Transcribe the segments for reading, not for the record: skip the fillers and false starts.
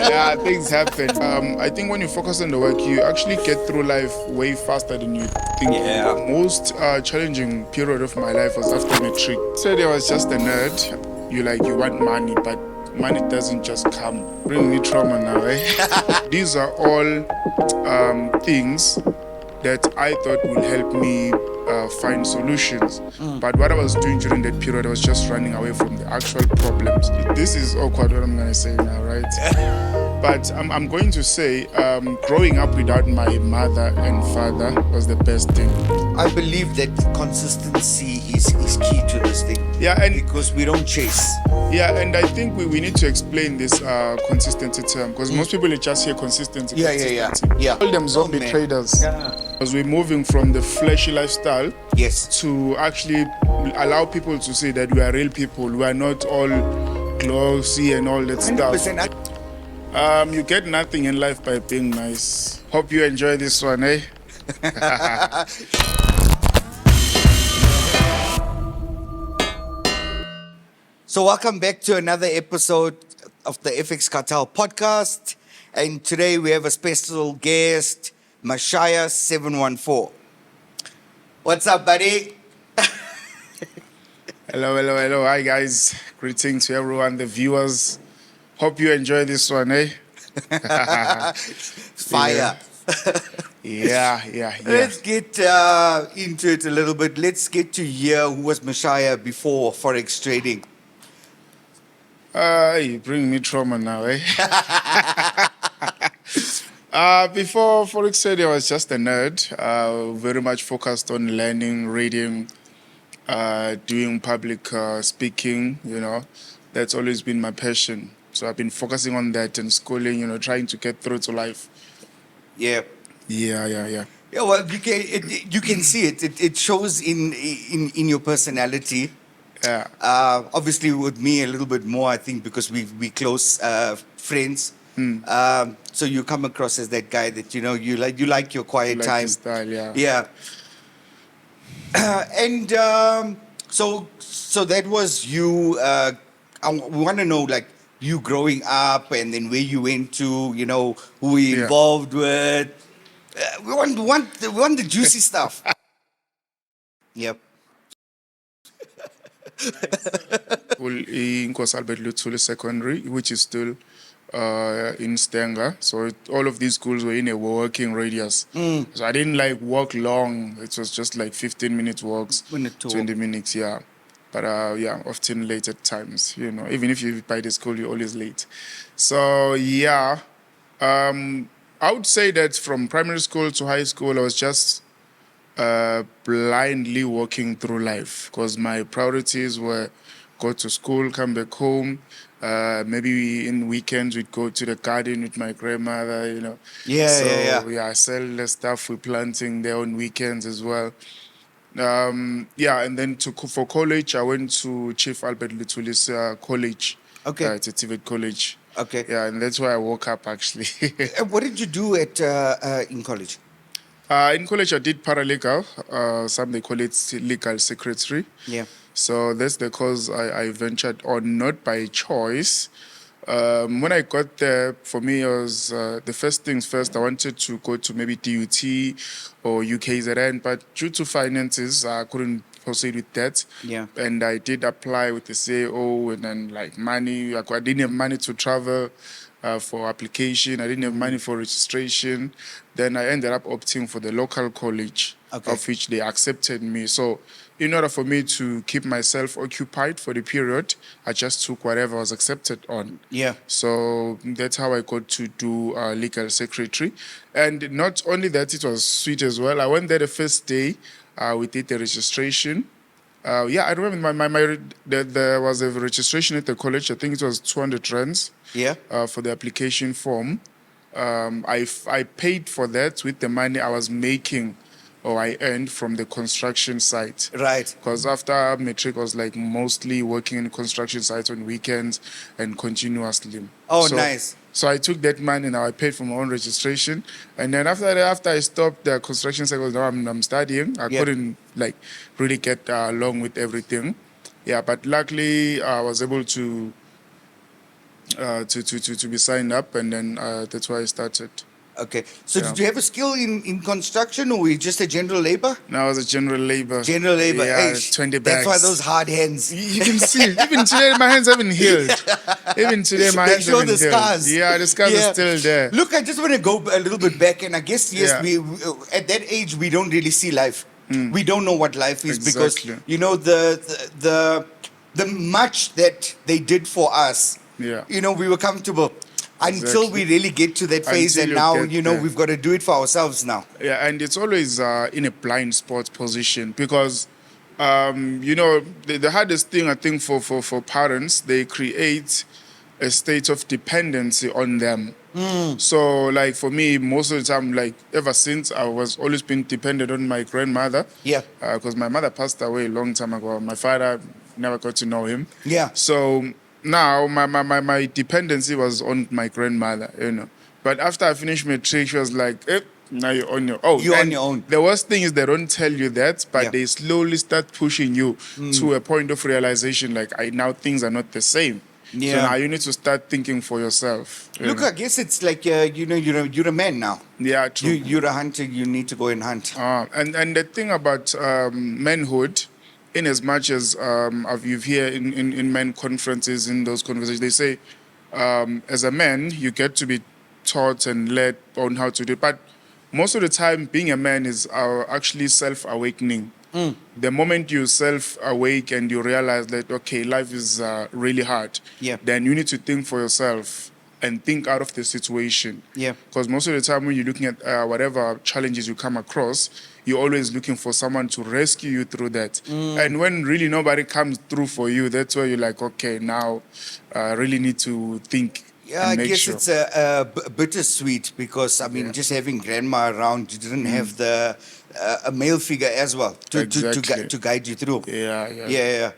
Yeah, things happen. I think when you focus on the work, you actually get through life way faster than you think. Yeah. Most challenging period of my life was after matric. Said I was just a nerd. You want money, but money doesn't just come. Bring me trauma now, eh? These are all things that I thought would help me find solutions. But what I was doing during that period, I was just running away from the actual problems. This is awkward what I'm going to say now, right? But I'm going to say growing up without my mother and father was the best thing. I believe that consistency is key to this thing. Yeah, and because we don't chase. Yeah, and I think we need to explain this consistency term because most people just hear consistency. Yeah. Call them zombie traders. Yeah. Because we're moving from the flashy lifestyle Yes. to actually allow people to see that we are real people. We are not all glossy and all that stuff. 100%. You get nothing in life by being nice. Hope you enjoy this one, eh? So welcome back to another episode of the Fx Cartel Podcast. And today we have a special guest, Mashaya 714. What's up, buddy? Hello. Hi, guys. Greetings to everyone, the viewers. Hope you enjoy this one, eh? Fire. Yeah. Let's get into it a little bit. Let's get to hear who was Mashaya before Forex trading. You bring me trauma now, eh? Before Forex trading, I was just a nerd. Very much focused on learning, reading, doing public speaking, That's always been my passion. So I've been focusing on that and schooling, trying to get through to life. Yeah. Yeah. Yeah, well, you can see it. It shows in your personality. Yeah. Obviously, with me a little bit more, I think, because we close friends. So you come across as that guy that you like your quiet Like time. his style, yeah. Yeah. And so that was you. We want to know you growing up, and then where you went to. Who you involved with. We want the juicy stuff. Yep. In Albert Luthuli Secondary, which is still in Stenga. So all of these schools were in a working radius. So I didn't walk long. It was just 15 minute walks, 20 minutes, yeah. But often late at times, Even if you're by the school, you're always late. So, yeah. I would say that from primary school to high school, I was just blindly walking through life because my priorities were go to school, come back home. Maybe in weekends we'd go to the garden with my grandmother, Yeah. Sell the stuff we're planting there on weekends as well. And then for college, I went to Chief Albert Luthuli's college. Okay. It's a TVET college. Okay. Yeah, and that's where I woke up actually. What did you do in college? In college, I did paralegal. Some they call it legal secretary. Yeah. So that's the course I ventured on, not by choice. When I got there, for me, it was the first things first. I wanted to go to maybe DUT or UKZN, but due to finances, I couldn't proceed with that. Yeah. And I did apply with the CAO and then money. I didn't have money to travel for application. I didn't have money for registration. Then I ended up opting for the local college, of which they accepted me. So in order for me to keep myself occupied for the period, I just took whatever I was accepted on. Yeah. So that's how I got to do legal secretary. And not only that, it was sweet as well. I went there the first day. We did the registration. I remember there was a registration at the college. I think it was 200 rands. Yeah. For the application form. I paid for that with the money I was making or I earned from the construction site. Right. Because after matric, I was mostly working in construction sites on weekends and continuously. Oh, nice. So I took that money and I paid for my own registration. And then after I stopped the construction site, now I'm studying. I couldn't really get along with everything. Yeah, but luckily I was able to to be signed up, and then that's why I started. Okay. So Yeah. did you have a skill in construction, or were you just a general labor? Now I was a general labor. General labor. Yeah, Hey, 20 that's why bags. those hard hands. You can see, even today, my hands haven't healed. Even today, my They hands show haven't the healed. scars. Yeah, the scars are still there. Look, I just want to go a little bit back, and I guess yes, Yeah. we at that age we don't really see life. We don't know what life is Exactly. because you know the much that they did for us. Yeah. You know, we were comfortable until Exactly. we really get to that phase, Until and you now get you know there. we've got to do it for ourselves now. Yeah, and it's always in a blind spot position because, the hardest thing I think for parents, they create a state of dependency on them. So, like for me, most of the time, like ever since I was always been dependent on my grandmother. Yeah. Because my mother passed away a long time ago. My father never got to know him. Yeah. So now my dependency was on my grandmother. But after I finished matric, she was like, now you're on your own. You're on And your own. the worst thing is they don't tell you that, but Yeah. they slowly start pushing you to a point of realization, like now things are not the same. So Yeah. now you need to start thinking for yourself. Look, know. I guess it's like you're a man now. Yeah, true. You're a hunter. You need to go and hunt. And the thing about manhood, in as much as you've hear in men conferences, in those conversations, they say, as a man, you get to be taught and led on how to do it. But most of the time, being a man is actually self-awakening. The moment you self-awake and you realize that, okay, life is really hard, Yeah. then you need to think for yourself and think out of the situation. Yeah. Because most of the time when you're looking at whatever challenges you come across, you're always looking for someone to rescue you through that. And when really nobody comes through for you, that's where you're like, okay, now I really need to think. Yeah, I and make guess sure. it's a bittersweet because I mean, Yeah. just having grandma around, you didn't have a male figure as well Exactly. to guide you through. Yeah.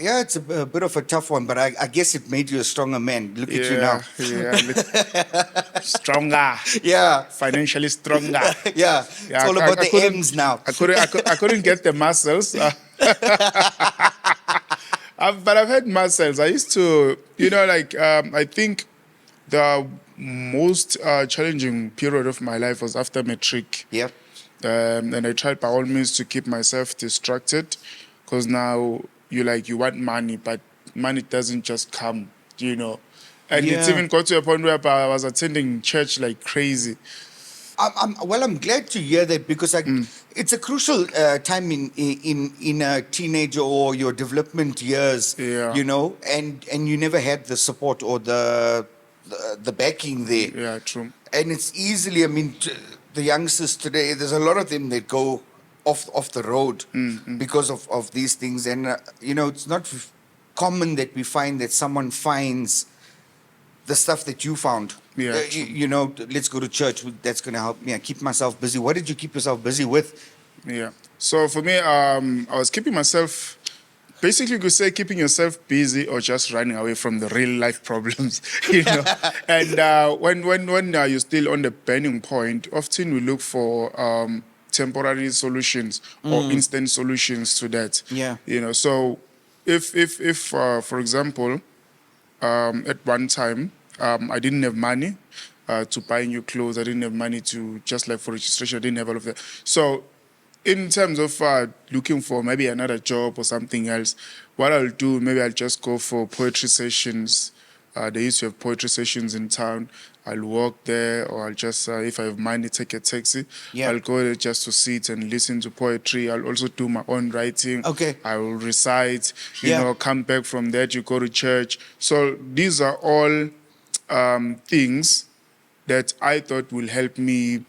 Yeah, it's a bit of a tough one, but I guess it made you a stronger man. Look at you now. Stronger. Yeah, Financially stronger. yeah. It's all about the couldn't- M's now. I couldn't get the muscles. But I've had muscles. I used to, I think the most challenging period of my life was after matric. Yeah. And I tried by all means to keep myself distracted because now you want money, but money doesn't just come. And it's Yeah. even got to a point where I was attending church like crazy. I'm glad to hear that because it's a crucial time in a teenager or your development years, Yeah. and you never had the support or the backing there. Yeah, true. And it's easily, I mean, the youngsters today, there's a lot of them that go off the road because of these things. And, it's not common that we find that someone finds the stuff that you found. Yeah, Let's go to church. That's going to help me. I keep myself busy. What did you keep yourself busy with? Yeah. So for me, I was keeping myself, basically you could say keeping yourself busy or just running away from the real life problems, And when you're still on the burning point, often we look for temporary solutions or instant solutions to that. Yeah. So if for example, at one time, I didn't have money to buy new clothes. I didn't have money to, just like for registration, I didn't have all of that. So in terms of looking for maybe another job or something else, what I'll do, maybe I'll just go for poetry sessions. They used to have poetry sessions in town. I'll walk there, or I'll just, if I have money, take a taxi. Yeah. I'll go there just to sit and listen to poetry. I'll also do my own writing. Okay. I will recite, Yeah. come back from that, you go to church. So these are all things that I thought will help me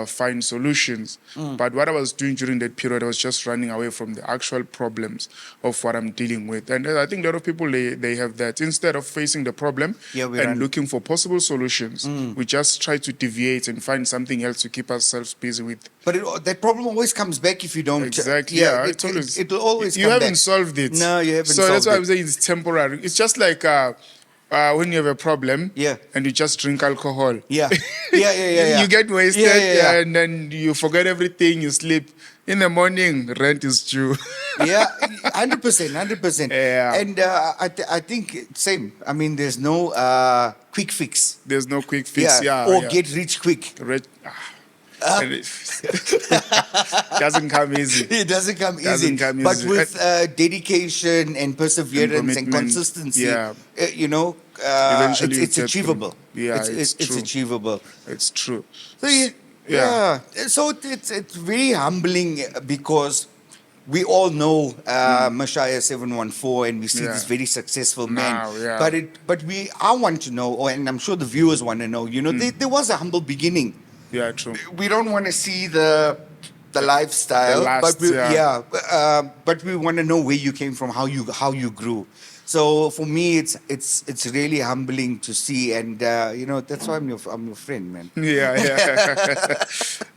find solutions. But what I was doing during that period, I was just running away from the actual problems of what I'm dealing with. And I think a lot of people, they have that. Instead of facing the problem and looking for possible solutions, we just try to deviate and find something else to keep ourselves busy with. But that problem always comes back if you don't. Exactly. It'll always You come haven't back. solved it. No, you haven't So that's solved why it. I'm saying it's temporary. It's just like when you have a problem Yeah. and you just drink alcohol. Yeah. Yeah. You get wasted Yeah. and then you forget everything, you sleep. In the morning, rent is due. Yeah, 100%. Yeah. And I think same. I mean, there's no quick fix. There's no quick fix. Or Yeah. get rich quick. And it doesn't come easy. It doesn't come easy. Doesn't come But easy. with dedication and perseverance and commitment, consistency, yeah. it's Eventually you get achievable. through. Yeah, it's true. achievable. It's true. So yeah. So it's very humbling because we all know Mashaya 714 and we see this very successful man. Now, yeah. But I want to know, and I'm sure the viewers want to know, there was a humble beginning. Yeah, true. We don't want to see the lifestyle, but we want to know where you came from, how you grew. So for me, it's really humbling to see, and that's why I'm your friend, man. Yeah.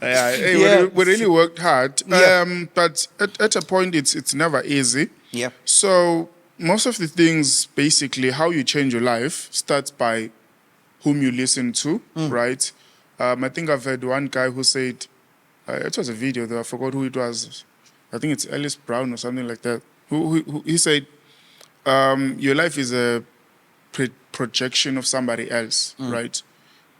Hey, we really worked hard, but at a point, it's never easy. Yeah. So most of the things, basically, how you change your life starts by whom you listen to, right? I think I've heard one guy who said, it was a video though, I forgot who it was. I think it's Ellis Brown or something like that. Who he said, your life is a projection of somebody else, right?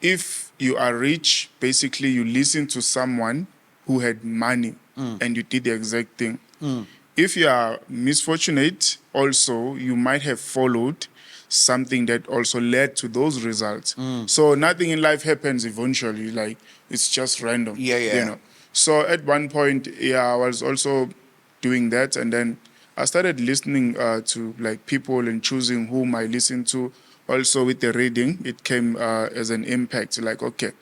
If you are rich, basically you listen to someone who had money and you did the exact thing. If you are misfortunate, also, you might have followed something that also led to those results. So nothing in life happens eventually, like it's just random. Yeah. So at one point, I was also doing that, and then I started listening to like people and choosing whom I listen to. Also with the reading, it came as an impact. Like, okay,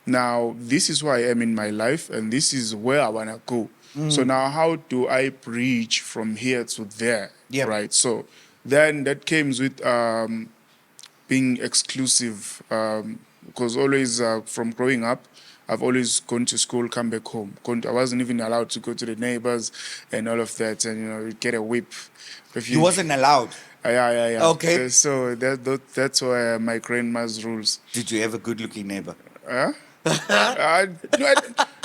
now this is who I am in my life, and this is where I wanna go. So now, how do I bridge from here to there? Right. So then that came with being exclusive, because always from growing up, I've always gone to school, come back home. I wasn't even allowed to go to the neighbors and all of that, and you'd get a whip. If You wasn't allowed. Yeah. Okay. So that's why my grandma's rules. Did you have a good-looking neighbor?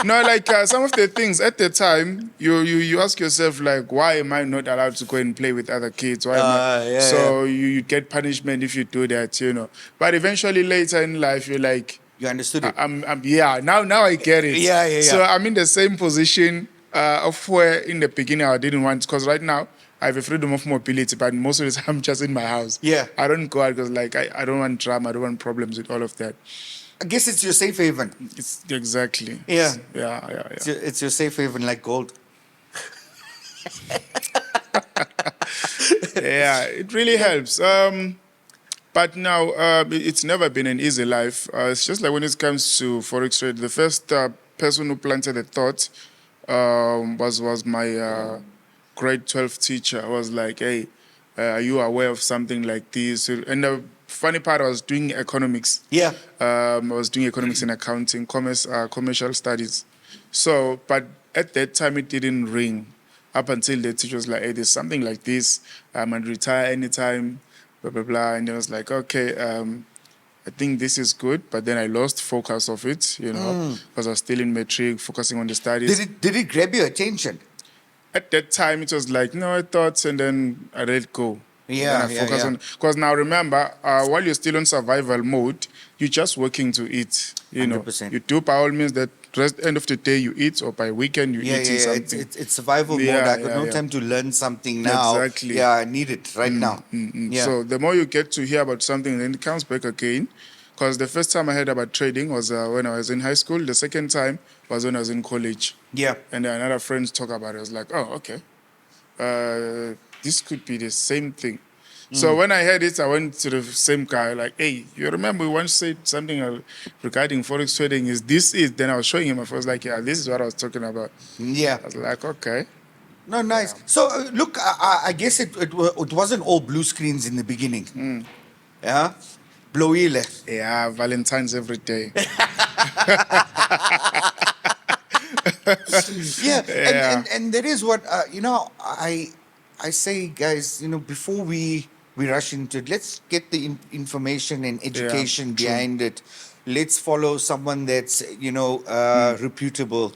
No, like some of the things at the time, you ask yourself, like, why am I not allowed to go and play with other kids? Why am I? You get punishment if you do that, But eventually, later in life, you're like, you understood it. Now I get it. Yeah. So I'm in the same position of where in the beginning I didn't want, because right now I have a freedom of mobility, but most of the time I'm just in my house. Yeah. I don't go out because I don't want drama, I don't want problems with all of that. I guess it's your safe haven. It's exactly. Yeah. Yeah. It's your safe haven, like gold. Yeah, it really helps. But now it's never been an easy life. It's just like when it comes to Forex trade, the first person who planted the thought was my grade 12 teacher. I was like, hey, are you aware of something like this? And the funny part, I was doing economics. Yeah. I was doing economics and accounting, commercial studies. So, but at that time, it didn't ring. Up until the teacher was like, hey, there's something like this. I'm going to retire anytime, blah, blah, blah. And I was like, okay, I think this is good. But then I lost focus of it, because I was still in matric, focusing on the studies. Did it grab your attention? At that time, it was like, no, I thought, and then I let go. Yeah. Because now remember, while you're still on survival mode, you're just working to eat. 100%. You do by all means that end of the day you eat, or by weekend you eating something. It's survival mode. I got no time to learn something now. Exactly. Yeah, I need it right now. Yeah. So the more you get to hear about something, then it comes back again. Because the first time I heard about trading was when I was in high school. The second time was when I was in college. Yeah. And then another friends talk about it. I was like, oh, okay. This could be the same thing. So when I heard it, I went to the same guy, like, hey, you remember we once said something regarding Forex trading, is this it? Then I was showing him, I was like, yeah, this is what I was talking about. Yeah. I was like, okay. No, nice. So, look, I guess it wasn't all blue screens in the beginning. Yeah? Bloile. Yeah, Valentine's every day. Yeah. And that is what, I say, guys, before we we rush into it. Let's get the information and education true. behind it. Let's follow someone that's, reputable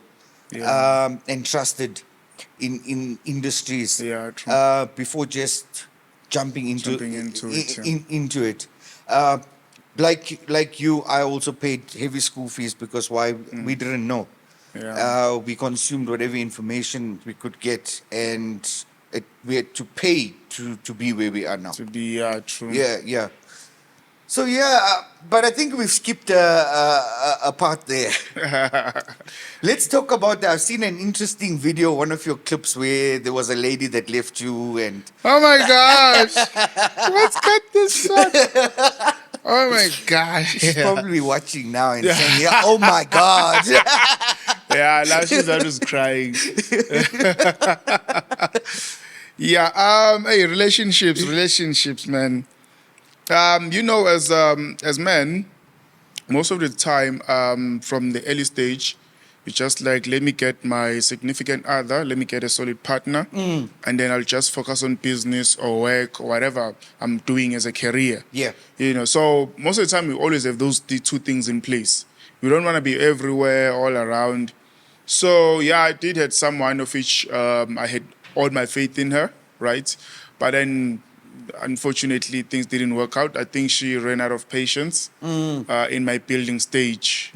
and trusted in industries True. before just jumping into it. into it. Like you, I also paid heavy school fees because why we didn't know. We consumed whatever information we could get, and we had to pay to be where we are now. To be true. Yeah. So but I think we've skipped a part there. Let's talk about. I've seen an interesting video, one of your clips, where there was a lady that left you, and oh my gosh, let's cut this short. Oh my gosh, she's probably watching now and saying, "Yeah, oh my god." Now that was crying. Hey, relationships, man. As men, most of the time, from the early stage, it's just like, let me get my significant other, let me get a solid partner, and then I'll just focus on business or work or whatever I'm doing as a career. Yeah. So most of the time, we always have the two things in place. We don't want to be everywhere, all around. So, I did have someone of which I had all my faith in her, right? But then, unfortunately, things didn't work out. I think she ran out of patience in my building stage,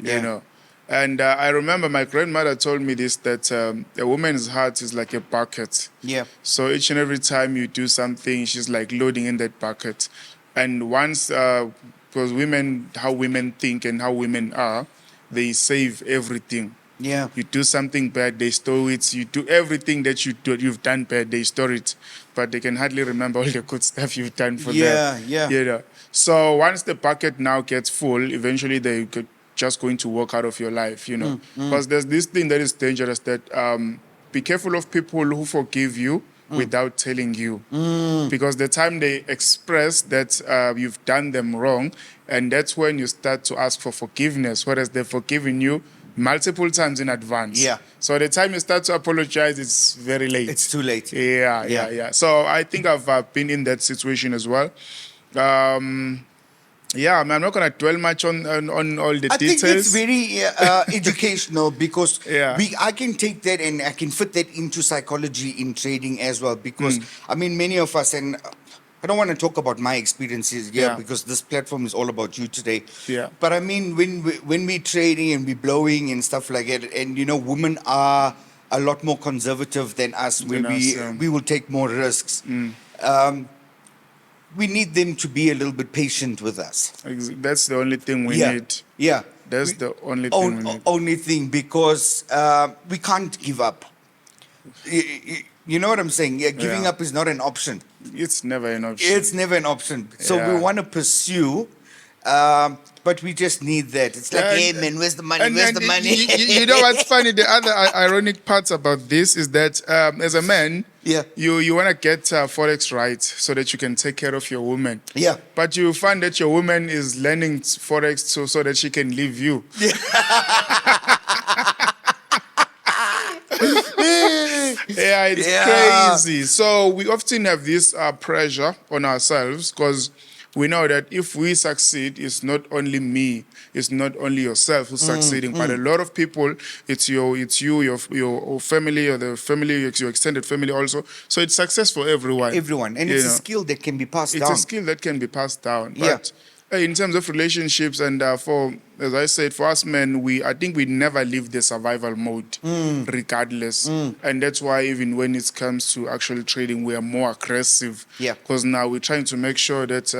And I remember my grandmother told me this, that a woman's heart is like a bucket. Yeah. So each and every time you do something, she's like loading in that bucket. And once, because how women think and how women are, they save everything. Yeah. You do something bad, they store it. You do everything that you've done bad, they store it. But they can hardly remember all the good stuff you've done for them. Yeah. So once the bucket now gets full, eventually they could just going to walk out of your life, Because there's this thing that is dangerous, that be careful of people who forgive you without telling you. Because the time they express that you've done them wrong, and that's when you start to ask for forgiveness, whereas they've forgiven you multiple times in advance. Yeah. So the time you start to apologize, it's very late. It's too late. Yeah. So I think I've been in that situation as well. I'm not going to dwell much on all the details. I think it's very educational because I can take that and I can fit that into psychology in trading as well. Because, many of us, and I don't want to talk about my experiences because this platform is all about you today. Yeah. But when we're trading and we're blowing and stuff like that, and women are a lot more conservative than us, where we will take more risks. We need them to be a little bit patient with us. That's the only thing we need. Yeah. That's the only thing we need. Only thing, because we can't give up. You know what I'm saying? Giving up is not an option. It's never an option. So we want to pursue, but we just need that. It's like, hey man, where's the money? Where's the money? You know what's funny? The other ironic parts about this is that as a man, you want to get Forex right so that you can take care of your woman. Yeah. But you find that your woman is learning Forex so that she can leave you. It's crazy. So we often have this pressure on ourselves because we know that if we succeed, it's not only me, it's not only yourself who's succeeding, but a lot of people, it's you, your family, or the family, your extended family also. So it's success for everyone. And it's a skill that can be passed down. It's a skill that can be passed down. But in terms of relationships, and as I said, for us men, I think we never leave the survival mode, regardless. And that's why even when it comes to actually trading, we are more aggressive. Yeah. Because now we're trying to make sure that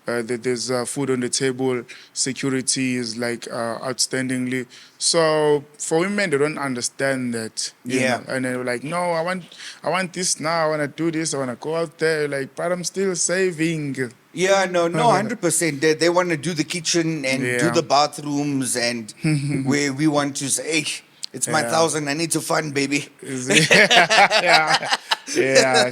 that there's food on the table, security is like outstandingly. So for women, they don't understand that. You know? And they're like, no, I want this now. I want to do this. I want to go out there. Like, but I'm still saving. Yeah, no, 100%. They want to do the kitchen and do the bathrooms, and where we want to say, hey, it's my 1,000. I need to fund, baby.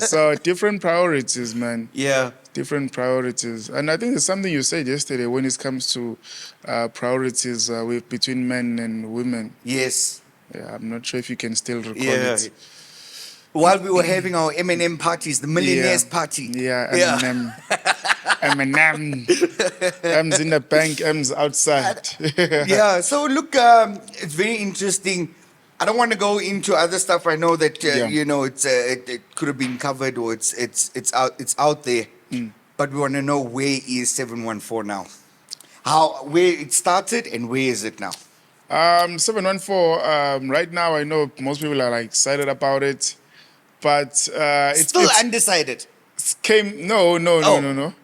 So different priorities, man. Yeah. Different priorities. And I think it's something you said yesterday when it comes to priorities between men and women. Yes. Yeah, I'm not sure if you can still recall it. While we were having our M&M parties, the millionaires party. Yeah, Eminem. Eminem. M's in the bank, M's outside. Yeah, so look, it's very interesting. I don't want to go into other stuff. I know that you know it could have been covered or it's out there. But we want to know, where is 714 now? Where it started and where is it now? 714. Right now, I know most people are like excited about it, but it's Still undecided. No.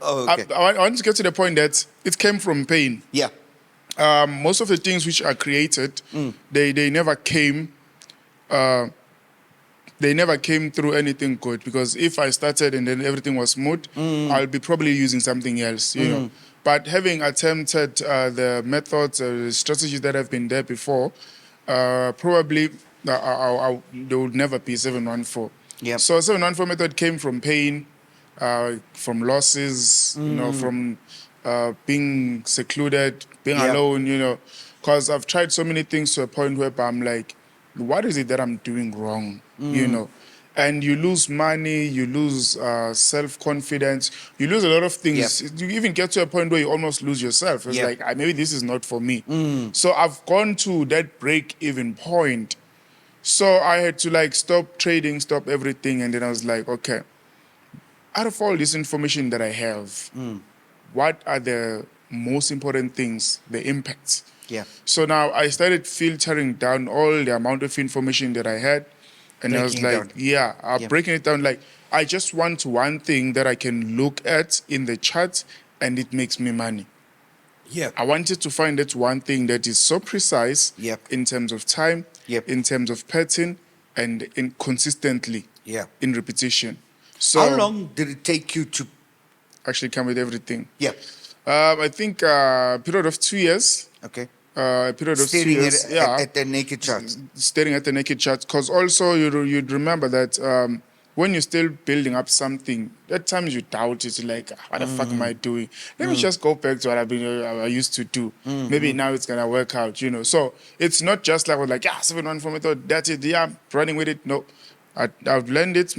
Oh, okay. I want to get to the point that it came from pain. Yeah. Most of the things which are created, they never came. They never came through anything good, because if I started and then everything was smooth, I'll be probably using something else, you know. But having attempted the methods, strategies that have been there before, probably there would never be 714. Yep. So 714 method came from pain, from losses, you know, from being secluded, being alone, you know, because I've tried so many things to a point where I'm like, what is it that I'm doing wrong, you know? And you lose money, you lose self-confidence, you lose a lot of things. You even get to a point where you almost lose yourself. It's like, maybe this is not for me. So I've gone to that break-even point. So I had to like stop trading, stop everything. And then I was like, okay, out of all this information that I have, what are the most important things, the impacts? Yeah. So now I started filtering down all the amount of information that I had. And I was like, breaking it down. Like, I just want one thing that I can look at in the chart and it makes me money. Yeah. I wanted to find that one thing that is so precise in terms of time, in terms of pattern, and consistently in repetition. So how long did it take you to actually come with everything? Yeah. I think a period of 2 years. Okay. A period of 2 Staring years. at the naked chart. Staring at the naked chart. Because also you'd remember that when you're still building up something, at times you doubt it. Like, what the fuck am I doing? Let me just go back to what I used to do. Maybe now it's going to work out, you know. So it's not just like, 714 method, that's it. Yeah, I'm running with it. No, I've learned it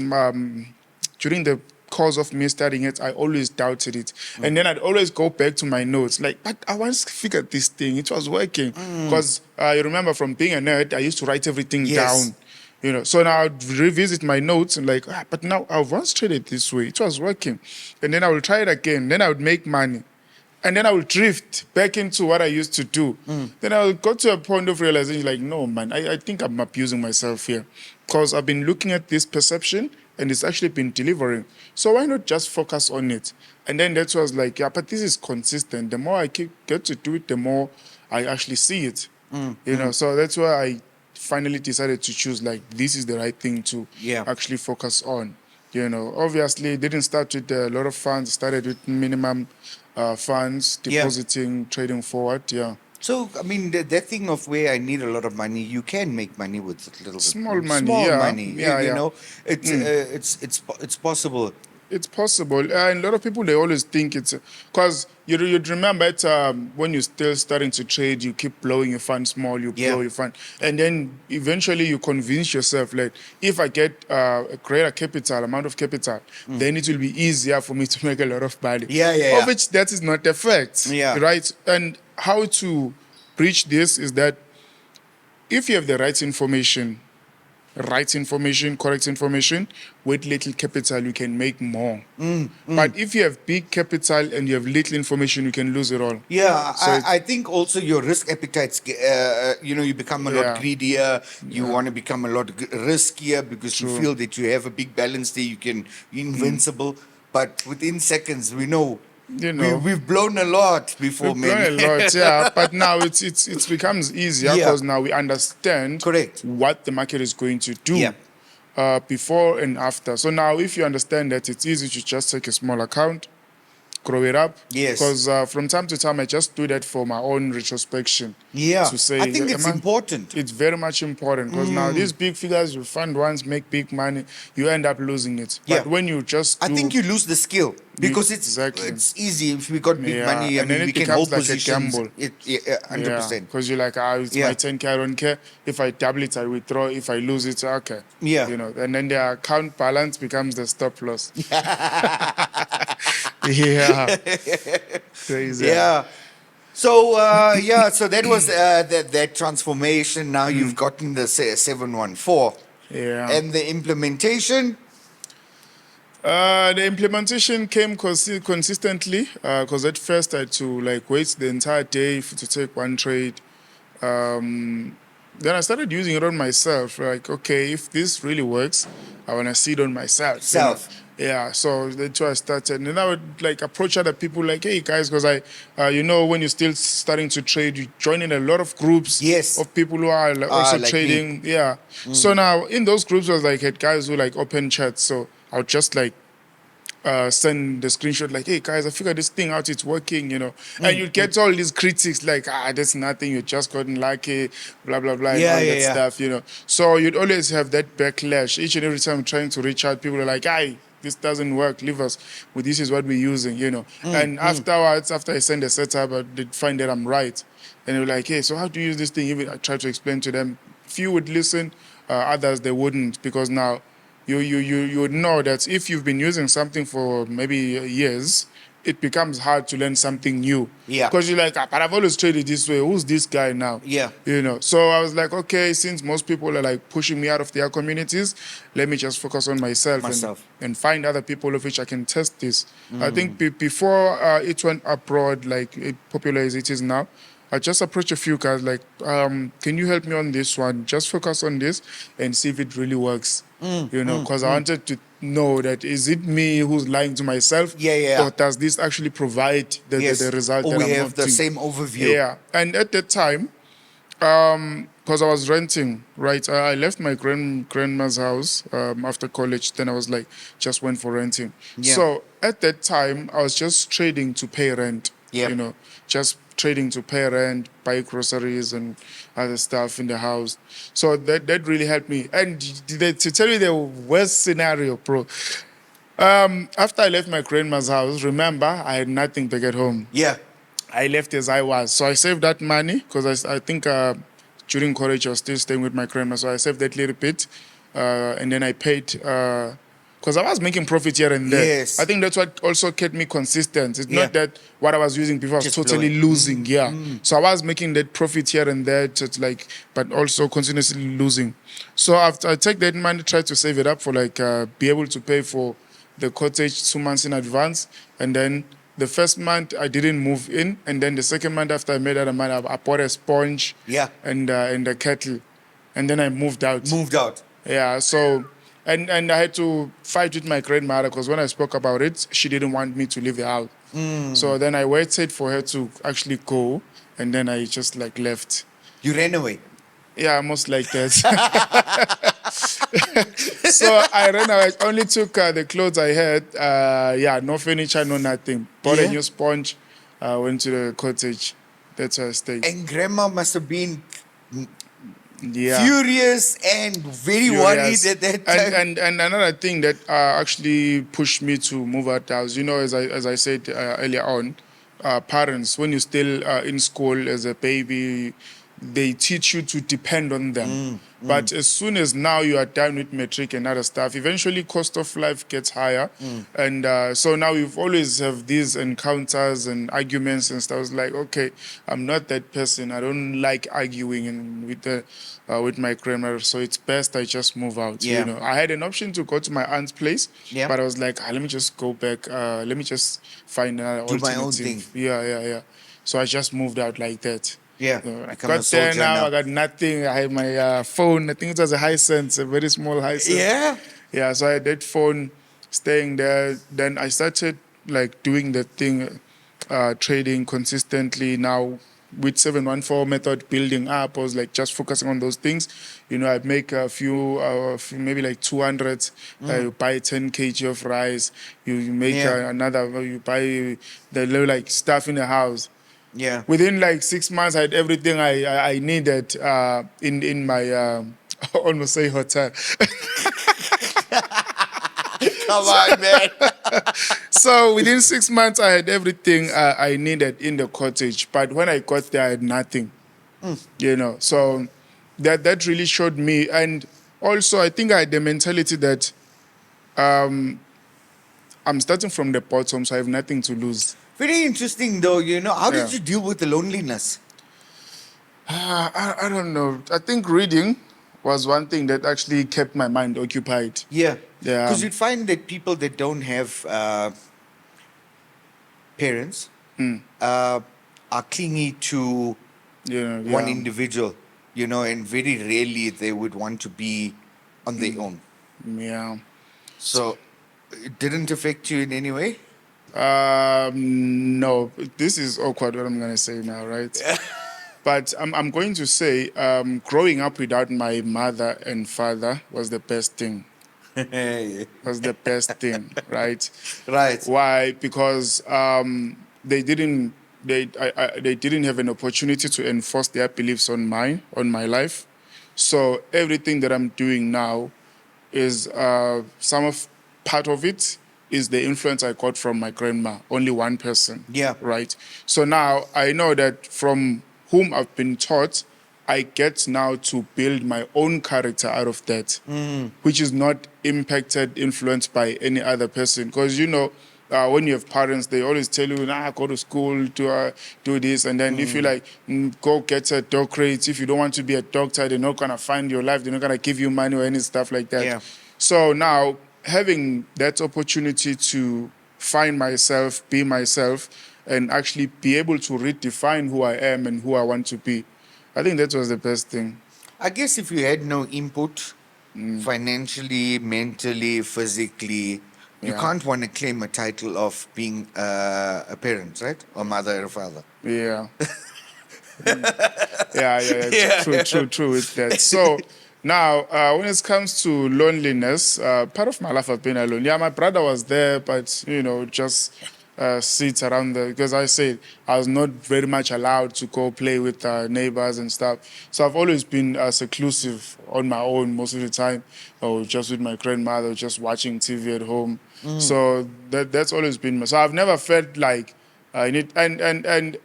during the course of me studying it. I always doubted it. And then I'd always go back to my notes. Like, but I once figured this thing. It was working. Because you remember from being a nerd, I used to write everything down. You know, so now I'd revisit my notes and like, but now I've once traded this way. It was working. And then I will try it again. Then I would make money. And then I will drift back into what I used to do. Then I will go to a point of realization like, no, man, I think I'm abusing myself here. Because I've been looking at this perception and it's actually been delivering. So why not just focus on it? And then that was like, but this is consistent. The more I get to do it, the more I actually see it. You know, so that's why I finally decided to choose like, this is the right thing to actually focus on. You know, obviously it didn't start with a lot of funds. It started with minimum funds, depositing, trading forward. So, I mean, that thing of where I need a lot of money, you can make money with a little small bit. money. Small money. You know, it's possible. It's possible. And a lot of people, they always think it's... Because you'd remember it when you're still starting to trade, you keep blowing your fund small, you blow your fund. And then eventually you convince yourself, like, if I get a greater amount of capital, then it will be easier for me to make a lot of money. Of which that is not the fact. Right? And how to breach this is that if you have the right information, correct information, with little capital, you can make more. But if you have big capital and you have little information, you can lose it all. So I think also your risk appetites, you become a lot greedier. You want to become a lot riskier because you feel that you have a big balance there. You can be invincible. But within seconds, we know, we've blown a lot before. We've blown a lot, but now it becomes easier because now we understand what the market is going to do before and after. So now if you understand that it's easy to just take a small account, grow it up. Yes. Because from time to time, I just do that for my own retrospection. Yeah. To say, I think it's important. It's very much important because now these big figures you fund once, make big money, you end up losing it. Yeah. But when you just I think you lose the skill because Exactly. it's easy. If we got big money, I and mean, then we it can becomes hold like positions. a gamble. 100%. Because you're like, it's Yeah. my 10K, I don't care. If I double it, I withdraw. If I lose it, okay. Yeah. You know, and then the account balance becomes the stop loss. Yeah. Crazy. Yeah. So so that was that transformation. Now you've gotten the 714, Yeah. and the implementation. The implementation came consistently because at first I had to like wait the entire day to take one trade. Then I started using it on myself. Like, okay, if this really works, I want to see it on myself. Yeah, so that's why I started. And then I would like approach other people like, hey guys, because when you're still starting to trade, you join in a lot of groups Yes. of people who are also like trading. Yeah. So now in those groups, I was like, had guys who like open chats. So I would just like send the screenshot like, hey guys, I figured this thing out, it's working, and you'd get all these critics like, that's nothing, you just gotten lucky, blah blah blah, and all that stuff, so you'd always have that backlash each and every time trying to reach out. People are like, hey, this doesn't work, leave us, well, this is what we're using, and afterwards, after I send the setup, I did find that I'm right, and they're like, hey, so how do you use this thing? Even I try to explain to them. Few would listen, others they wouldn't, because now you would know that if you've been using something for maybe years, it becomes hard to learn something new. Yeah. Because you're like, but I've always traded this way. Who's this guy now? Yeah. So I was like, okay, since most people are like pushing me out of their communities, let me just focus on myself. And find other people of which I can test this. I think before it went abroad, like popular as it is now, I just approached a few guys like, can you help me on this one? Just focus on this and see if it really works. Because I wanted to know that is it me who's lying to myself? Or does this actually provide the result that we I'm have wanting? the same overview. Yeah. And at that time, because I was renting, right? I left my grandma's house after college. Then I was like, just went for renting. Yeah. So at that time, I was just trading to pay rent. Yeah. Just trading to pay rent, buy groceries and other stuff in the house. So that really helped me. And to tell you the worst scenario, bro, after I left my grandma's house, remember, I had nothing back at home. Yeah. I left as I was. So I saved that money because I think during college I was still staying with my grandma. So I saved that little bit and then I paid because I was making profit here and there. Yes. I think that's what also kept me consistent. It's not that what I was using before I was Just totally blowing. losing. So I was making that profit here and there, but also continuously losing. So after I take that money, try to save it up for be able to pay for the cottage 2 months in advance, and then the first month I didn't move in, and then the second month after I made that money, I bought a sponge and a kettle, and then I moved out. Yeah, so and I had to fight with my grandmother because when I spoke about it, she didn't want me to leave the house. So then I waited for her to actually go, and then I just left. You ran away. Yeah, almost like that. So I ran away. I only took the clothes I had. No furniture, no nothing. Bought a new sponge. Went to the cottage. That's where I stayed. And grandma must have been furious and very worried at that time. And another thing that actually pushed me to move out the house, as I said earlier on, parents, when you're still in school as a baby, they teach you to depend on them. But as soon as now you are done with matric and other stuff, eventually cost of life gets higher. And so now we've always have these encounters and arguments and stuff. It's like, okay, I'm not that person. I don't like arguing with my grandmother. So it's best I just move out. I had an option to go to my aunt's place, but I was like, let me just go back. Let me just find another alternative. My own thing. Yeah. So I just moved out like that. I Become a got there soldier now. I got nothing. I had my phone. I think it was a Hisense, a very small Hisense. Yeah. So I had that phone, staying there. Then I started doing the thing, trading consistently. Now with 714 method building up, I was like just focusing on those things. I'd make a few, maybe like 200. You buy 10 kg of rice. You make another. You buy the little like stuff in the house. Yeah. Within like 6 months, I had everything I needed in my almost say hotel. Come on, man. So within 6 months, I had everything I needed in the cottage. But when I got there, I had nothing. So that really showed me. And also, I think I had the mentality that I'm starting from the bottom, so I have nothing to lose. Very interesting, though. How did you deal with the loneliness? I don't know. I think reading was one thing that actually kept my mind occupied. Yeah. Yeah. Because you'd find that people that don't have parents are clingy to one individual, and very rarely they would want to be on their own. Yeah. So it didn't affect you in any way? No. This is awkward what I'm going to say now, right? But I'm going to say growing up without my mother and father was the best thing. Was the best thing, right? Right. Why? Because they didn't have an opportunity to enforce their beliefs on my life. So everything that I'm doing now is part of it is the influence I got from my grandma. Only one person. Yeah. Right. So now I know that from whom I've been taught, I get now to build my own character out of that, which is not influenced by any other person. Because, when you have parents, they always tell you, go to school, do this. And then if you go get a doctorate, if you don't want to be a doctor, they're not going to fund your life. They're not going to give you money or any stuff like that. Yeah. So now having that opportunity to find myself, be myself, and actually be able to redefine who I am and who I want to be, I think that was the best thing. I guess if you had no input, financially, mentally, physically, you can't want to claim a title of being a parent, right? Or mother or father. Yeah. True with that. So now, when it comes to loneliness, part of my life I've been alone. Yeah, my brother was there, but, just sits around there. Because I said I was not very much allowed to go play with neighbors and stuff. So I've always been seclusive on my own most of the time, or just with my grandmother, just watching TV at home. So that's always been. So I've never felt like I need. And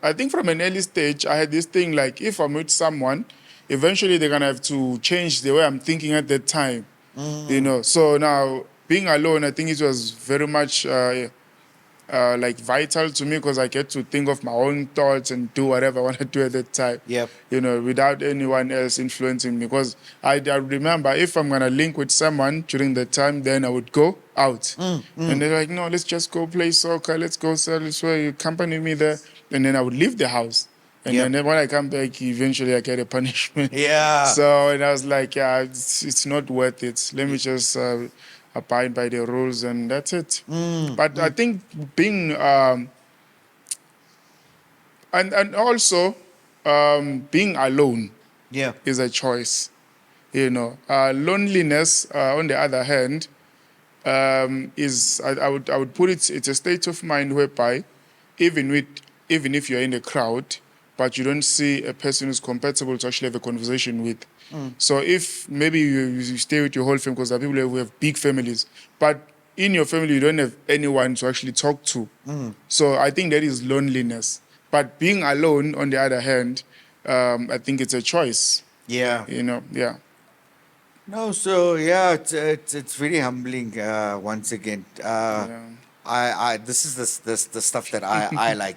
I think from an early stage, I had this thing like if I'm with someone, eventually they're gonna have to change the way I'm thinking at that time. So now being alone, I think it was very much vital to me because I get to think of my own thoughts and do whatever I want to do at that time. Yep. Without anyone else influencing me. Because I remember if I'm gonna link with someone during that time, then I would go out, and they're like, "No, let's just go play soccer. Let's go sell. You accompany me there," and then I would leave the house. And then when I come back, eventually I get a punishment. Yeah. So, and I was like, it's not worth it. Let me just abide by the rules, and that's it. But I think being and also being alone is a choice. Loneliness, on the other hand, is I would put it's a state of mind whereby even if you're in a crowd, but you don't see a person who's compatible to actually have a conversation with. So if maybe you stay with your whole family, because there are people who have big families, but in your family you don't have anyone to actually talk to. So I think that is loneliness. But being alone, on the other hand, I think it's a choice. Yeah. Yeah. No, so it's very humbling. Once again, this is the stuff that I like.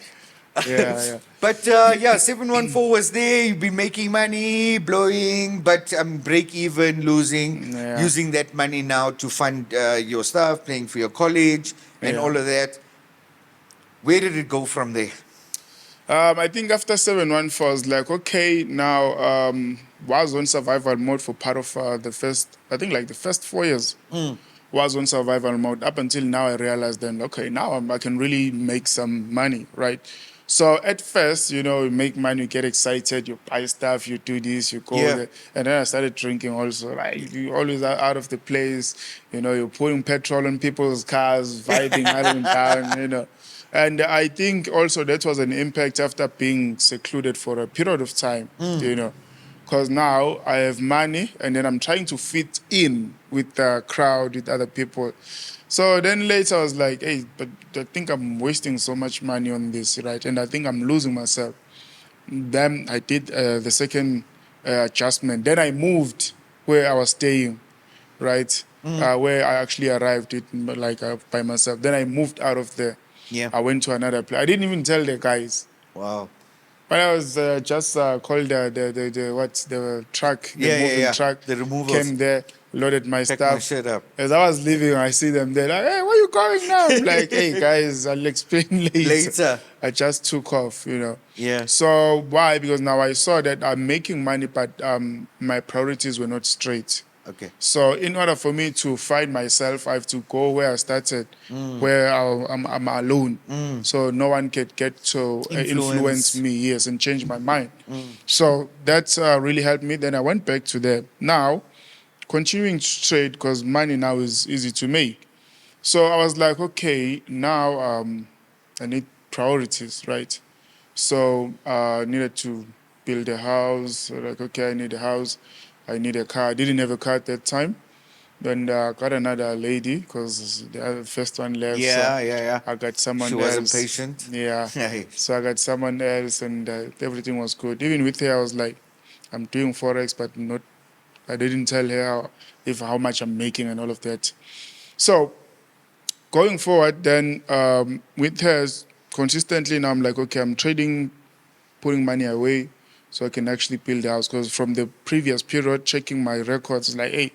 Yeah. But 714 was there. You've been making money, blowing, but break even, losing, using that money now to fund your stuff, paying for your college, and all of that. Where did it go from there? I think after 714, I was like, okay, now was on survival mode for part of the first 4 years. Was on survival mode up until now. I realized then, okay, now I can really make some money, right? So at first, you know, you make money, you get excited, you buy stuff, you do this, you go Yeah. there. And then I started drinking also. Like, you always are out of the place, you know, you're putting petrol on people's cars, vibing up and down, you know. And I think also that was an impact after being secluded for a period of time, you know. Because now I have money and then I'm trying to fit in with the crowd, with other people. So then later I was like, hey, but I think I'm wasting so much money on this, right? And I think I'm losing myself. Then I did the second adjustment. Then I moved where I was staying, right? Where I actually arrived by myself. Then I moved out of there. Yeah. I went to another place. I didn't even tell the guys. Wow. But I was just called the truck, the Yeah, yeah, moving yeah. truck, The removals. came there, loaded my Pack my stuff. shit up. As I was leaving, I see them there, like, hey, where you going now? I'm like, hey, guys, I'll explain later. Later. I just took off, you know. Yeah. So why? Because now I saw that I'm making money, but my priorities were not straight. Okay. So in order for me to find myself, I have to go where I started, where I'm alone. So no one can get to influence me, yes, and change my mind. So that really helped me. Then I went back to there. Now, continuing to trade because money now is easy to make. So I was like, okay, now I need priorities, right? So I needed to build a house. So like, okay, I need a house. I need a car. I didn't have a car at that time. Then I got another lady because the first one left. Yeah, so yeah. I got someone She else. wasn't patient. Yeah. Nice. So I got someone else and everything was good. Even with her, I was like, I'm doing Forex, but not. I didn't tell her how much I'm making and all of that. So going forward, then with her consistently now, I'm like, okay, I'm trading, putting money away so I can actually build a house. Because from the previous period, checking my records, it's like, hey,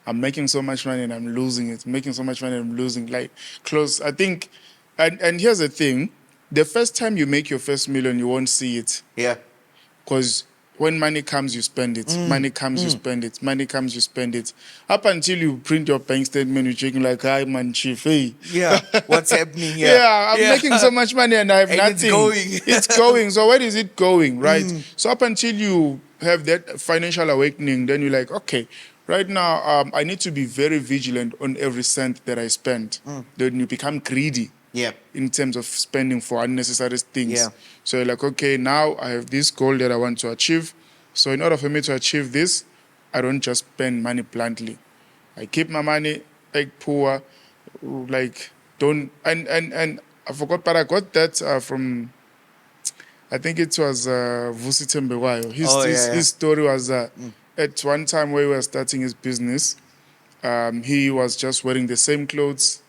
I'm making so much money and I'm losing it. Making so much money and I'm losing. Like, close. I think, and here's the thing: the first time you make your first million, you won't see it. Yeah. Because when money comes, you spend it. Money comes, you spend it. Money comes, you spend it. Up until you print your bank statement, you're checking like, hi, man, chief, hey. Yeah. What's happening here? Yeah, I'm making so much money and I have And nothing. it's going. It's going. So where is it going, right? So up until you have that financial awakening, then you're like, okay, right now I need to be very vigilant on every cent that I spend. Then you become greedy. Yeah. In terms of spending for unnecessary things. Yeah. So you're like, okay, now I have this goal that I want to achieve. So in order for me to achieve this, I don't just spend money bluntly. I keep my money like poor, like don't and I forgot, but I got that from I think it was Vusi Tembewayo. His story was at one time where he was starting his business, he was just wearing the same clothes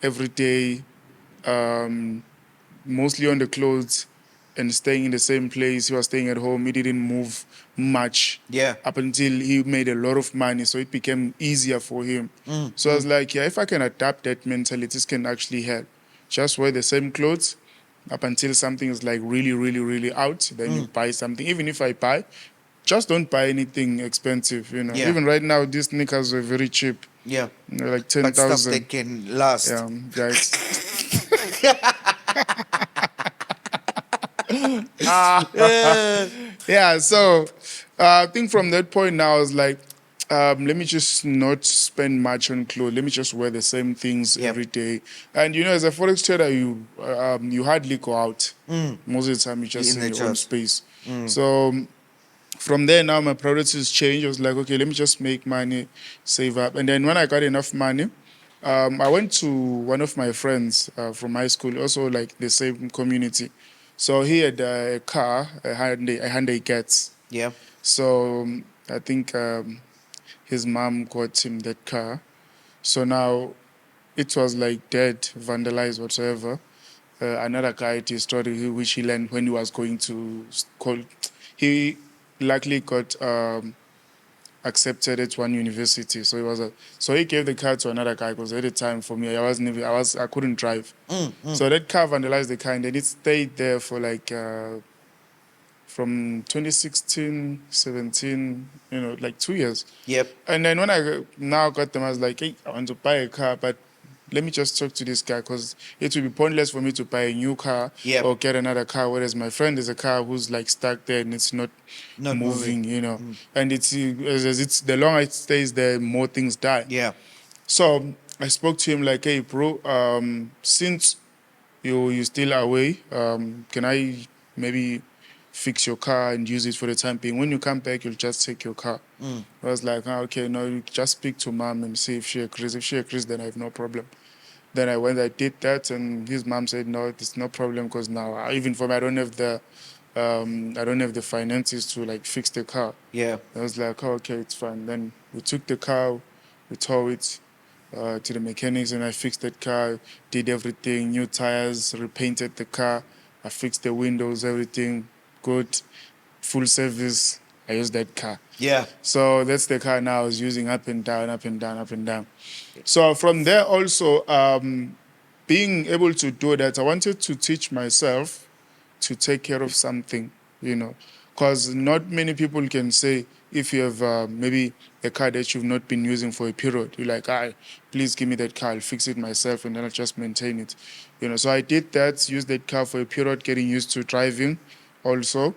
every day, mostly on the clothes and staying in the same place. He was staying at home. He didn't move much. Yeah. Up until he made a lot of money, so it became easier for him. So I was like, yeah, if I can adapt that mentality, this can actually help. Just wear the same clothes up until something is like really, really, really out. Then you buy something. Even if I buy, just don't buy anything expensive. You know, Yeah. even right now, these sneakers are very cheap. Yeah. You know, like But stuff 10,000. that can last. Yeah, right. Yeah, so I think from that point now, I was like, let me just not spend much on clothes. Let me just wear the same things every day. And you know, as a forex trader, you hardly go out. Most of the time, you just in your own space. So from there now, my priorities changed. I was like, okay, let me just make money, save up. And then when I got enough money, I went to one of my friends from high school, also like the same community. So he had a car, a Hyundai Getz. Yeah. So I think his mom got him that car. So now it was like dead, vandalized, whatsoever. Another guy at his story, which he learned when he was going to school. He luckily got accepted at one university. So he gave the car to another guy because at the time for me I couldn't drive. So that car vandalized the car and then it stayed there for like from 2016, 17, you know, like 2 years. Yep. And then when I now got them, I was like, hey, I want to buy a car, but let me just talk to this guy, because it would be pointless for me to buy a new car Yep. or get another car, whereas my friend is a car who's like stuck there and it's not moving, you know. And it's as it's the longer it stays there, more things die. Yeah. So I spoke to him like, hey, bro, since you still away, can I maybe fix your car and use it for the time being? When you come back, you'll just take your car. I was like, okay, no, you just speak to mom and see if she agrees. If she agrees, then I have no problem. Then I did that, and his mom said, no, it's no problem, because now, even for me, I don't have the finances to like fix the car. Yeah. I was like, oh, okay, it's fine. Then we took the car, we towed it to the mechanics, and I fixed that car, did everything, new tires, repainted the car, I fixed the windows, everything good, full service. I used that car. Yeah. So that's the car now I was using, up and down, up and down, up and down. So from there also, being able to do that, I wanted to teach myself to take care of something, you know, because not many people can say, if you have maybe a car that you've not been using for a period, you're like, please give me that car, I'll fix it myself and then I'll just maintain it. You know, so I did that, used that car for a period, getting used to driving also.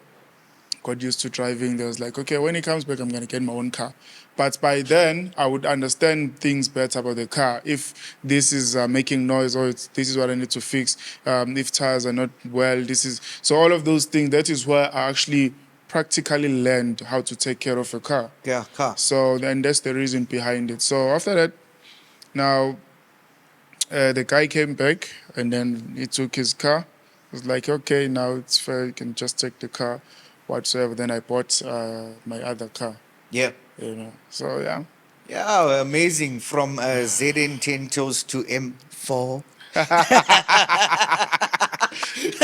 Got used to driving. There was like, okay, when he comes back, I'm going to get my own car. But by then, I would understand things better about the car. If this is making noise, or this is what I need to fix. If tires are not well, this is... So all of those things, that is where I actually practically learned how to take care of a car. Yeah, car. So then that's the reason behind it. So after that, now the guy came back and then he took his car. I was like, okay, now it's fair. You can just take the car, whatsoever. Then I bought my other car. Yeah. You know, so yeah. Yeah, amazing. From ZN10 toes to M4.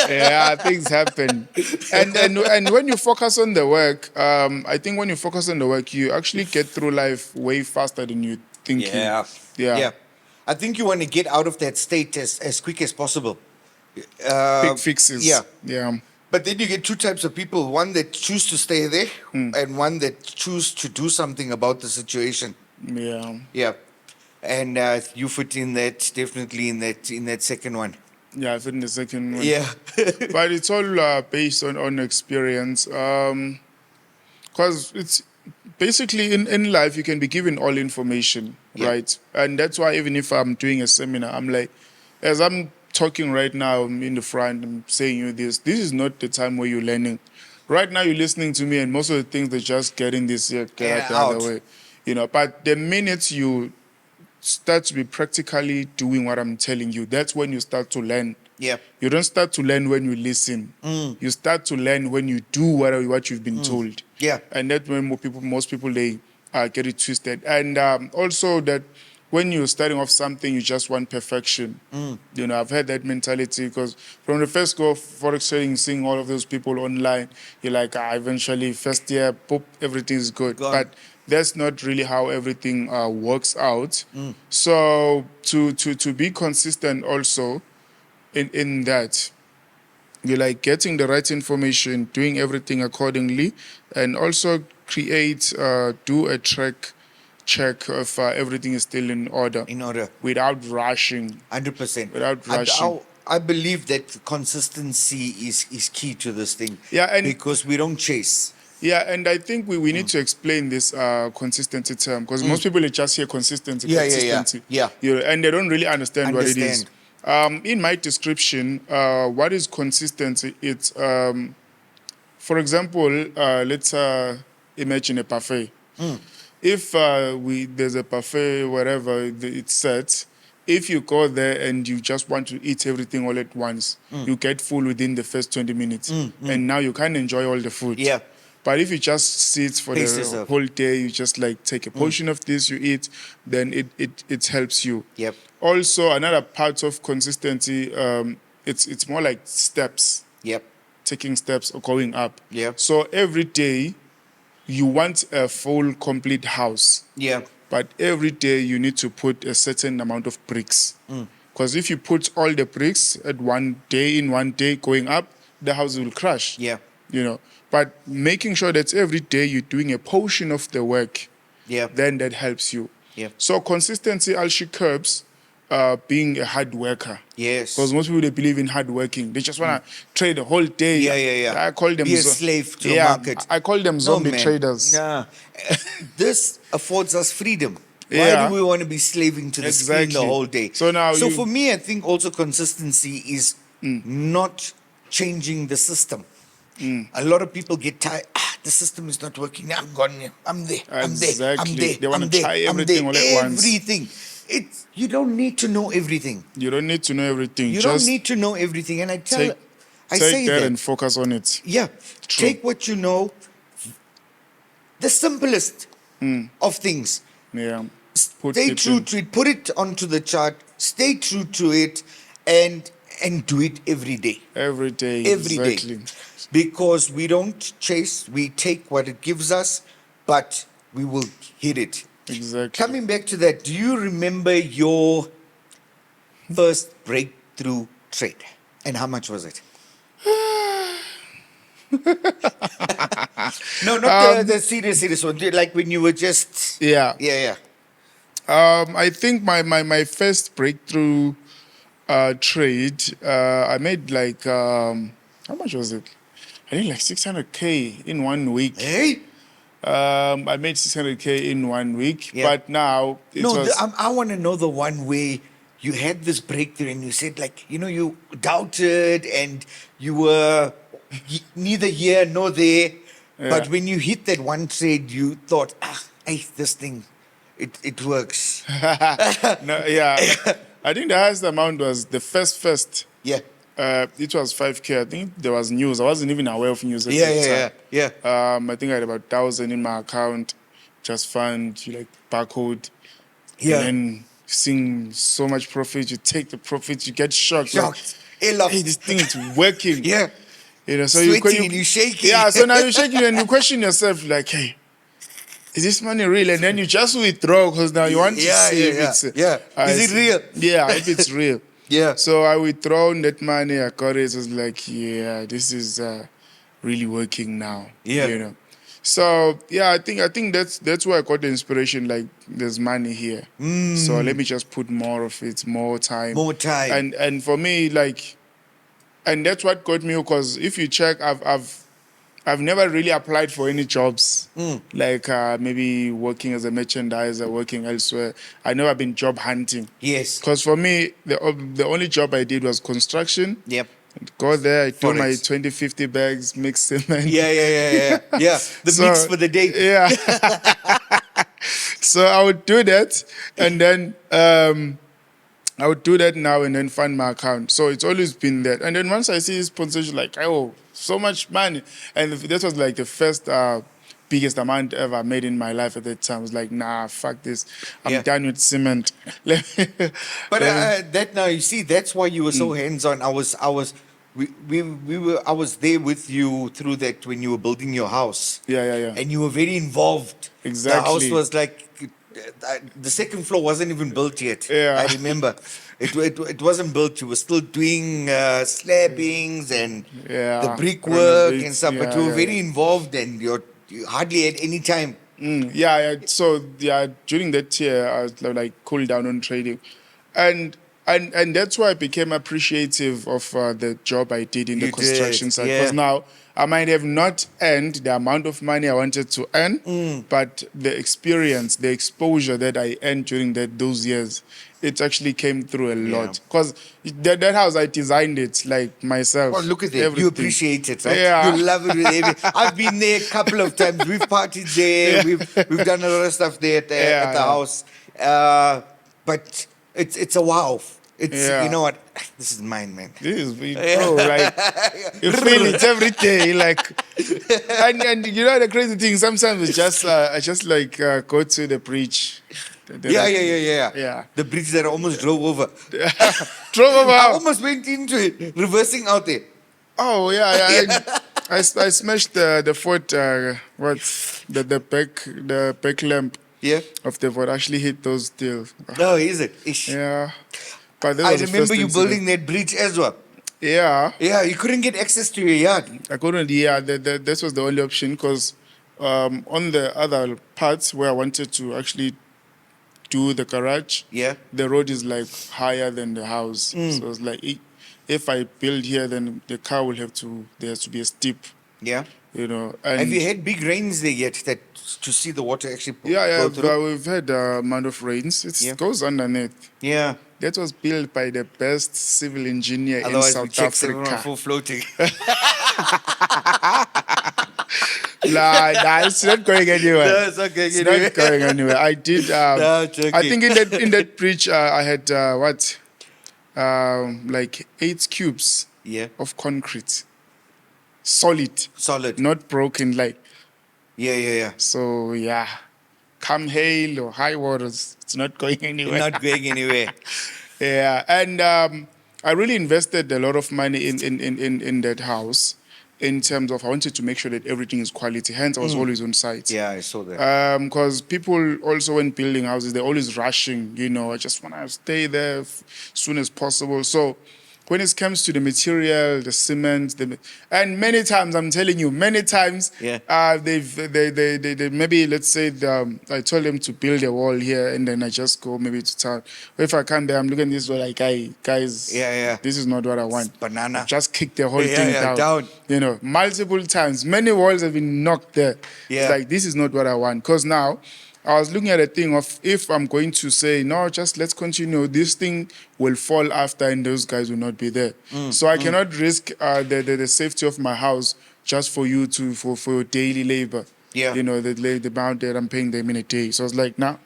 Yeah, things happen. And when you focus on the work, I think when you focus on the work, you actually get through life way faster than you think. Yeah. I think you want to get out of that state as quick as possible. Quick fixes. Yeah. But then you get two types of people: one that choose to stay there, and one that choose to do something about the situation. Yeah. Yeah, and you fit in that, definitely in that second one. Yeah, I fit in the second one. Yeah. But it's all based on experience. Because it's basically in life, you can be given all information, right? And that's why even if I'm doing a seminar, I'm like, as I'm talking right now in the front, I'm saying you this is not the time where you're learning. Right now, you're listening to me, and most of the things they're just getting this get out the other way. You know, but the minute you start to be practically doing what I'm telling you, that's when you start to learn. Yeah. You don't start to learn when you listen. You start to learn when you do what you've been told. Yeah. And that's when most people they get it twisted. And also that when you're starting off something, you just want perfection. You know, I've had that mentality, because from the first go of Forex trading, seeing all of those people online, you're like, eventually first year, boop, everything's good. But that's not really how everything works out. So to be consistent also in that, you're like getting the right information, doing everything accordingly, and also do a check if everything is still in order. Without rushing. 100%. Without rushing. I believe that consistency is key to this thing. Yeah, and because we don't chase. Yeah, and I think we need to explain this consistency term, because most people just hear consistency. Yeah. You know, and they don't really understand what it is. In my description, what is consistency? It's, for example, let's imagine a buffet. If there's a buffet, whatever it's set, if you go there and you just want to eat everything all at once, you get full within the first 20 minutes. And now you can't enjoy all the food. Yeah. But if you just sit for the whole day, you just like take a portion of this, you eat, then it helps you. Yep. Also, another part of consistency, it's more like steps. Yep. Taking steps or going up. Yep. So every day, you want a full, complete house. Yeah. But every day you need to put a certain amount of bricks. Because if you put all the bricks in one day going up, the house will crash. Yeah. You know. But making sure that every day you're doing a portion of the work, then that helps you. Yeah. So consistency actually curbs being a hard worker. Yes. Because most people, they believe in hard working. They just want to trade the whole day. Yeah. I call them Be a slave to a market. I call them zombie man. traders. Nah. This affords us freedom. Why Yeah. do we want to be slaving to the screen the Exactly. whole day? So now for me, I think also consistency is not changing the system. A lot of people get tired. The system is not working. I'm gone. I'm there. I'm there. I'm Exactly. there. They wanna I'm there. try I'm everything there. all at once. Everything. You don't need to know everything. You don't need to know everything. You just don't need to know everything. And I take say that that. and focus on it. Yeah. True. Take what you know, the simplest of things. Yeah. Stay true to it. Put it onto the chart. Stay true to it, and do it every day. Every day. Every day. Exactly. Because we don't chase. We take what it gives us, but we will hit it. Exactly. Coming back to that, do you remember your first breakthrough trade, and how much was it? No, not the serious one. Like when you were just Yeah. yeah. I think my first breakthrough trade, I made like how much was it? I think like 600K in 1 week. Hey, I made 600K in 1 week, Yeah. but now it was I want to know the one way you had this breakthrough and you said, like, you doubted and you were neither here nor there, but when you hit that one trade, you thought, hey, this thing, it works. no, yeah. I think the highest amount was the first. Yeah. It was 5K. I think there was news. I wasn't even aware of news at that time. Yeah. I think I had about 1,000 in my account, just fund, you like barcode. Yeah. And then seeing so much profit, you take the profit, you get shocked. Shocked. Like, hey, this thing is working. Yeah. So Sweating and you shaking. Yeah, so now you're shaking and you question yourself, like, hey, is this money real? And then you just withdraw because now you want to see if it's... Is it real? Yeah, if it's real. Yeah. So I withdrawn that money, I got it. It was like, yeah, this is really working now. Yeah. So yeah, I think that's where I got the inspiration. Like, there's money here, so let me just put more of it, more time. And for me, like, and that's what got me, because if you check, I've never really applied for any jobs, like maybe working as a merchandiser, working elsewhere. I never been job hunting. Yes. Because for me, the only job I did was construction. Yep. Go there, I do Forex. my 2050 bags, mix cement. Yeah. Yeah. The mix for the day. Yeah. So I would do that, and then I would do that now and then fund my account. So it's always been that. And then once I see sponsorship, like, oh, so much money. And that was like the first biggest amount ever made in my life at that time. I was like, nah, fuck this. I'm done with cement. But that now, you see, that's why you were so hands-on. I was there with you through that when you were building your house. Yeah. And you were very involved. Exactly. The house was like, the second floor wasn't even built yet. Yeah. I remember. It wasn't built. You were still doing slabbings and the brickwork and stuff, but you were very involved and you hardly had any time. So during that year, I was like cooled down on trading. And that's why I became appreciative of the job I did in the construction side. Because now I might have not earned the amount of money I wanted to earn, but the experience, the exposure that I earned during those years, it actually came through a lot. Because that house, I designed it like myself. Oh, look at that. Everything. You appreciate it, right? Yeah. You love it with everything. I've been there a couple of times. We've partied there. We've done a lot of stuff there at the house. But it's a wow. You know what? This is mine, man. This is bro, like you feel it every day, like, and you know the crazy thing. Sometimes it's just I just like go to the bridge. Yeah. The bridge that I almost drove over. Drove over. I almost went into it, reversing out there. Oh yeah. I smashed the Ford. What's the back lamp? Yeah. Of the Ford actually hit those still. Oh, is it? Ish. Yeah. But I remember you building that bridge as well. Yeah. Yeah, you couldn't get access to your yard. I couldn't. Yeah, this was the only option because on the other parts where I wanted to actually do the garage, Yeah. the road is like higher than the house. So it's like if I build here, then the car will there has to be a steep, Yeah. And Have you had big rains there yet that to see the water actually go through? we've had a amount of rains. It goes underneath. Yeah. That was built by the best civil engineer in Otherwise, we South check everyone Africa. full floating. Nah, it's not going anywhere. No, it's not going It's anywhere. not going anywhere. I did. No, joking. I think in that bridge, I had like 8 cubes Yeah. of concrete, solid, Solid. not broken. Like Yeah. so, yeah. Come hail or high waters, it's not going anywhere. Not going anywhere. Yeah, and I really invested a lot of money in that house in terms of I wanted to make sure that everything is quality. Hence, I was always on site. Yeah, I saw that. Because people also when building houses, they're always rushing. I just want to stay there as soon as possible. So when it comes to the material, the cement, and many times I'm telling you, Yeah. they maybe let's say I told them to build a wall here, and then I just go maybe to town. Or if I come there, I'm looking at this wall like, hey, guys, Yeah. this is not what I want. It's banana. Just kick the whole Yeah, thing yeah, down. Multiple times, many walls have been knocked there. Yeah. It's like this is not what I want. Because now I was looking at a thing of if I'm going to say, no, just let's continue, this thing will fall after and those guys will not be there. So I cannot risk the safety of my house just for you for your daily labor. Yeah. The amount that I'm paying them in a day. So I was like, nah,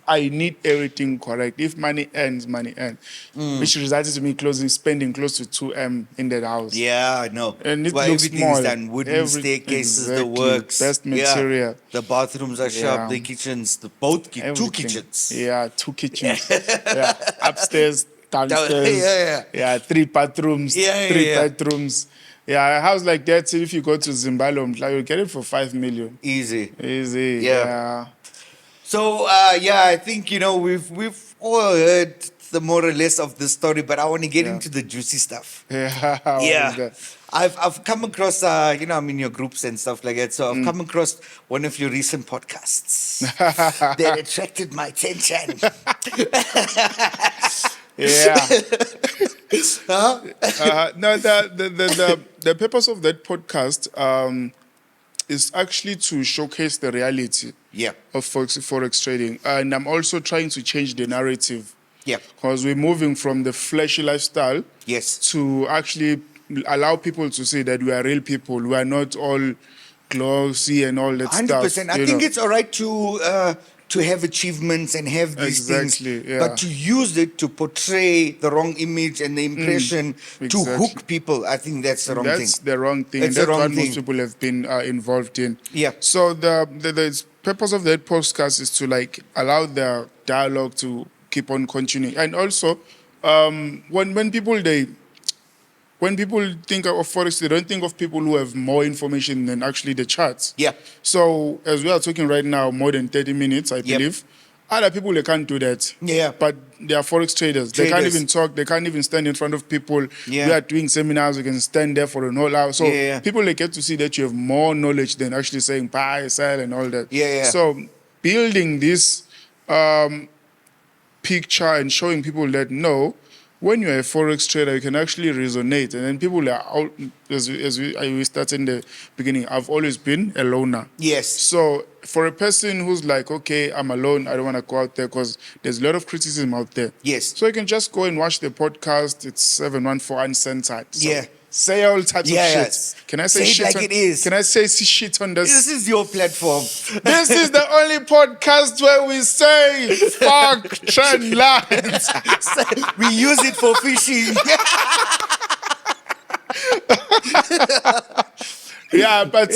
I need everything correct. If money ends, money ends. Which resulted to me spending close to 2M in that house. Yeah, I know. And it well, looks everything's small. done. Wooden staircases, the Exactly. works. Best material. Yeah. The bathrooms are sharp, Yeah. the kitchens, two Everything. kitchens. Yeah, 2 kitchens. Yeah, upstairs, downstairs. Yeah. 3 bathrooms. Yeah, 3 yeah. bedrooms. Yeah, a house like that, if you go to Zimbabwe, you'll get it for 5 million. Easy. Easy. Yeah. So I think we've all heard the more or less of the story, but I want to get into the juicy stuff. Yeah. What is Yeah, that? I've come across I'm in your groups and stuff like that. So I've come across one of your recent podcasts that attracted my attention. Yeah. No, the purpose of that podcast is actually to showcase the reality Yeah. of Forex trading. And I'm also trying to change the narrative. Yeah. Because we're moving from the flashy lifestyle Yes. to actually allow people to see that we are real people. We are not all glossy and all that 100%. stuff. I think it's all right to have achievements and have these Exactly, things, yeah. but to use it to portray the wrong image and the impression to exactly. hook people, I think that's the wrong That's thing. the wrong thing. That's and the that's wrong what thing. most people have been involved in. Yeah. So the purpose of that podcast is to allow the dialogue to keep on continuing. And also, when people think of Forex, they don't think of people who have more information than actually the charts. Yeah. So as we are talking right now, more than 30 minutes, I believe. Other people, they can't do that. Yeah. But they are Forex traders. They can't even talk. They can't even stand in front of people. Yeah. We are doing seminars. We can stand there for an whole hour. So people, they get to see that you have more knowledge than actually saying buy, sell, and all that. Yeah. So building this picture and showing people that, no, when you're a Forex trader, you can actually resonate. And then people are out, as we started in the beginning, I've always been a loner. Yes. So for a person who's like, okay, I'm alone, I don't want to go out there because there's a lot of criticism out there. Yes. So you can just go and watch the podcast. It's 714 Uncensored. So Yeah. say all types of Yeah. shit. Can I say Say it shit like on, it is. Can I say shit on this? This is your platform. This is the only podcast where we say fuck trend lines. We use it for fishing. Yeah, but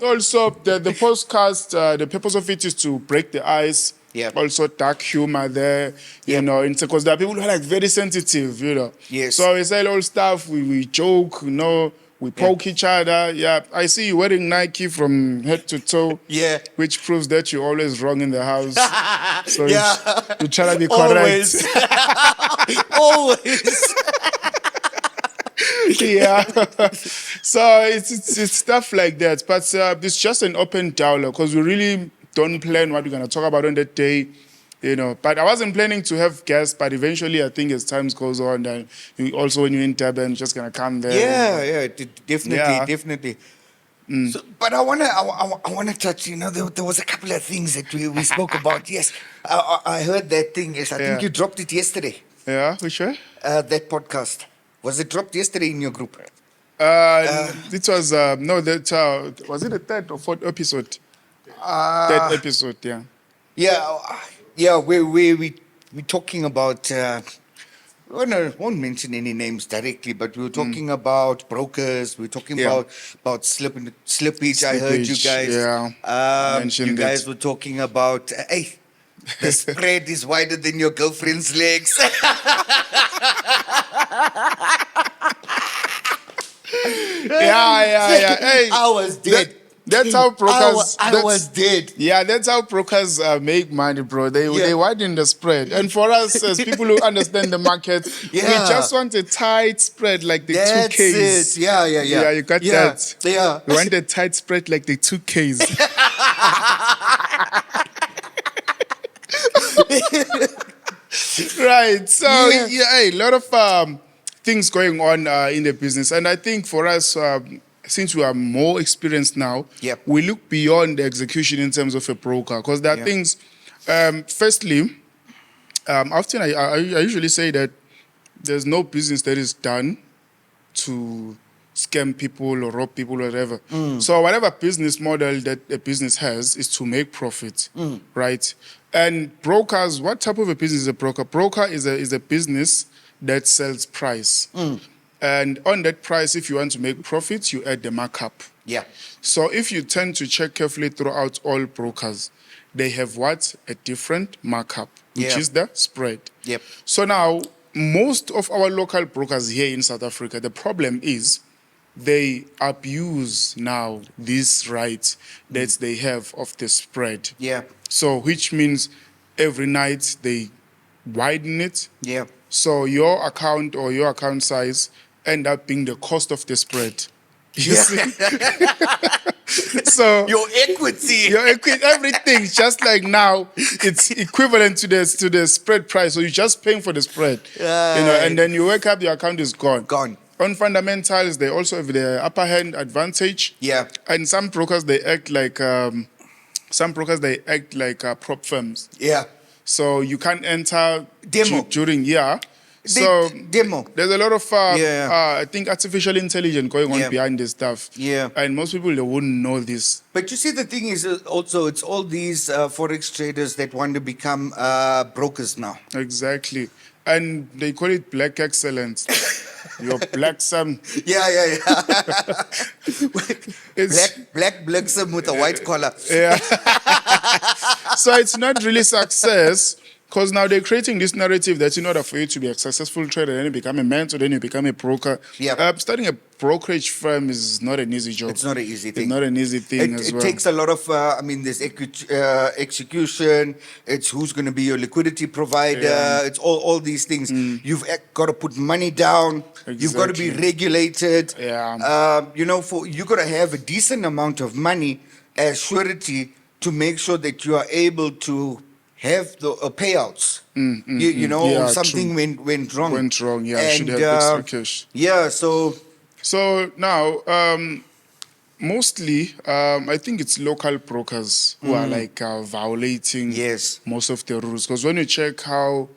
also the podcast, the purpose of it is to break the ice. Yeah. Also dark humor there, you know, because there are people who are very sensitive, Yes. So we say all stuff, we joke, we poke each other. Yeah, I see you wearing Nike from head to toe. Yeah. Which proves that you're always wrong in the house. So Yeah. you try to be correct. Always. Yeah. So it's stuff like that. But it's just an open dialogue because we really don't plan what we're going to talk about on that day. But I wasn't planning to have guests, but eventually I think as time goes on, then also when you're in Durban, you're just going to come there. Definitely. So, but I wanna touch. There was a couple of things that we spoke about. Yes, I heard that thing. Yes, I think you dropped it yesterday. Yeah, for sure. That podcast, was it dropped yesterday in your group? It was no, that was it the third or fourth episode? Third episode, yeah. Yeah. We talking about. Won't mention any names directly, but we were talking about brokers. We were talking about slippage. I heard you guys. Mentioned you guys were talking about. Hey, the spread is wider than your girlfriend's legs. Yeah. Hey, I was dead. That's how brokers. I was dead. Yeah, that's how brokers make money, bro. They widen the spread, and for us as people who understand the market, we just want a tight spread like the 2Ks. Yeah. Yeah, you got that. Yeah. We want a tight spread like the 2Ks. Right. So a lot of things going on in the business, and I think for us. Since we are more experienced now, we look beyond the execution in terms of a broker. Because there are things, firstly, often I usually say that there's no business that is done to scam people or rob people or whatever. So whatever business model that a business has is to make profit, right? And brokers, what type of a business is a broker? Broker is a business that sells price. And on that price, if you want to make profits, you add the markup. Yeah. So if you tend to check carefully throughout all brokers, they have what? A different markup, which is the spread. Yep. So now, most of our local brokers here in South Africa, the problem is they abuse now these rights that they have of the spread. Yeah. So which means every night they widen it. Yeah. So your account or your account size end up being the cost of the spread. You see? So your equity, everything, just like now, it's equivalent to the spread price. So you're just paying for the spread, and then you wake up, your account is gone. On fundamentals, they also have the upper hand advantage. Yeah. And some brokers they act like prop firms. Yeah. So you can't enter demo during So demo. There's a lot of I think artificial intelligence going on behind this stuff. Yeah. And most people they wouldn't know this. But you see, the thing is also it's all these forex traders that want to become brokers now. Exactly. And they call it black excellence. Your black sum. Yeah. black sum with a white collar. Yeah. So it's not really success. Because now they're creating this narrative that in order for you to be a successful trader, then you become a mentor, then you become a broker. Yeah. Starting a brokerage firm is not an easy job. It's not an easy thing. It's not an easy thing as well. It takes a lot of, there's execution. It's who's going to be your liquiidity provider. Yeah. It's all these things. You've got to put money down. Exactly. You've got to be regulated. Yeah. You got to have a decent amount of money as surety to make sure that you are able to have the payouts. Something went wrong. Went wrong, yeah. And, should have extra cash. Yeah, so now, mostly, I think it's local brokers who are like violating most of the rules. Because when you check how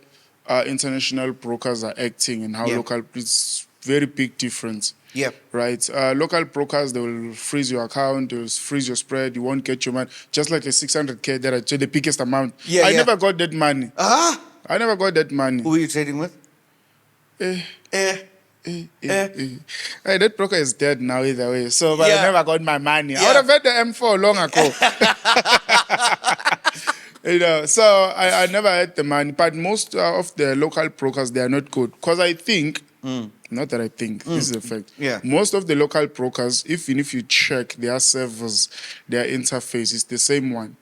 international brokers are acting and how local, it's very big difference. Yeah. Right. Local brokers, they will freeze your account, they will freeze your spread, you won't get your money. Just like the 600K that I said, the biggest amount. I never got that money. I never got that money. Who are you trading with? Hey, that broker is dead now either way. So but I never got my money. I would have had the M4 long ago. So I never had the money. But most of the local brokers, they are not good. Because I think... Not that I think, this is a fact. Yeah. Most of the local brokers, even if you check their servers, their interface is the same one.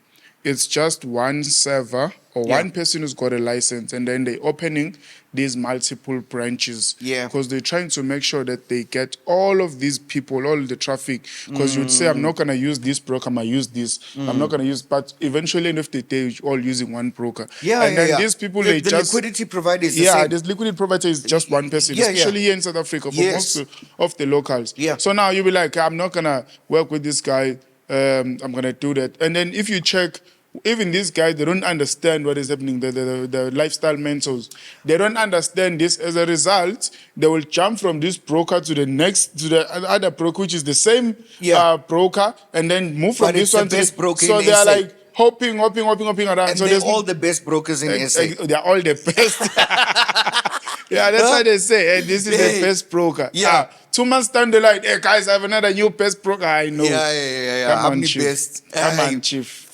it's just one server or one person who's got a license, and then they're opening these multiple branches. Yeah. Because they're trying to make sure that they get all of these people, all the traffic. Because you'd say, I'm not going to use this broker, I'm going to use this. I'm not going to use, but eventually, end of the day, you're all using one broker. And then these people, the just. liquidity provider is the same. This liquidity provider is just one person, especially here in South Africa for most of the locals. So now you'll be like, I'm not going to work with this guy. I'm going to do that. And then if you check, even these guys, they don't understand what is happening, the lifestyle mentors. They don't understand this. As a result, they will jump from this broker to the other broker, which is the same broker, and then move from this one to this broker. So they are like hopping around. And so they're all the best brokers in SA. They're all the best. That's why they say, this is the best broker. 2 months down the line, hey guys, I have another new best broker. I know. Come on, chief. Come on, chief.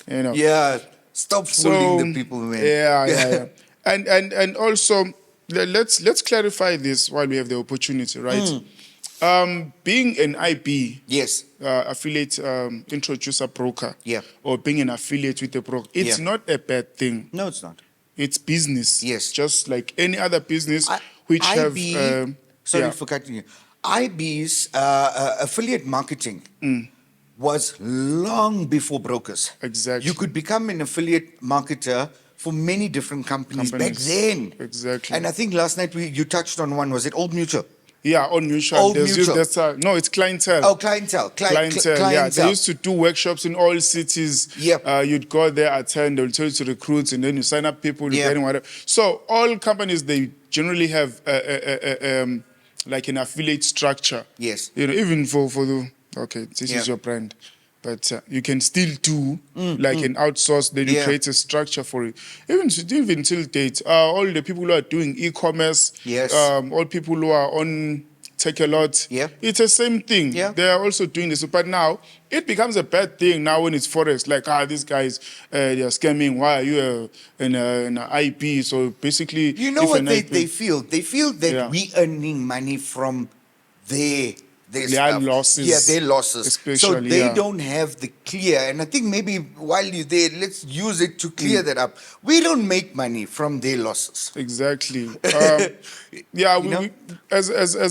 Stop fooling the people, man. And also, let's clarify this while we have the opportunity, right? Being an IB, affiliate introducer broker, or being an affiliate with a broker, it's not a bad thing. No, it's not. It's business. Yes. Just like any other business which IB, have... sorry for cutting you. IB's affiliate marketing was long before brokers. Exactly. You could become an affiliate marketer for many different companies back then. Exactly. And I think last night you touched on one. Was it Old Mutual? Yeah, Old Mutual. Old Mutual. No, it's clientele. Oh, clientele. Clientele. Yeah, they used to do workshops in all cities. You'd go there, attend, they'll tell you to recruit, and then you sign up people, getting whatever. So all companies, they generally have like an affiliate structure. Yes. Even for the... Okay, this is your brand. But you can still do like an outsource, then you create a structure for it. Even till date, all the people who are doing e-commerce, all people who are on Take a Lot, it's the same thing. They are also doing this. But now, it becomes a bad thing now when it's Forex. Like, these guys, they're scamming. Why are you an IP? So basically... You know what they feel? They feel that we earning money from their losses. Yeah, their losses. Especially, so they don't have the clear. And I think maybe while you're there, let's use it to clear that up. We don't make money from their losses. Exactly. As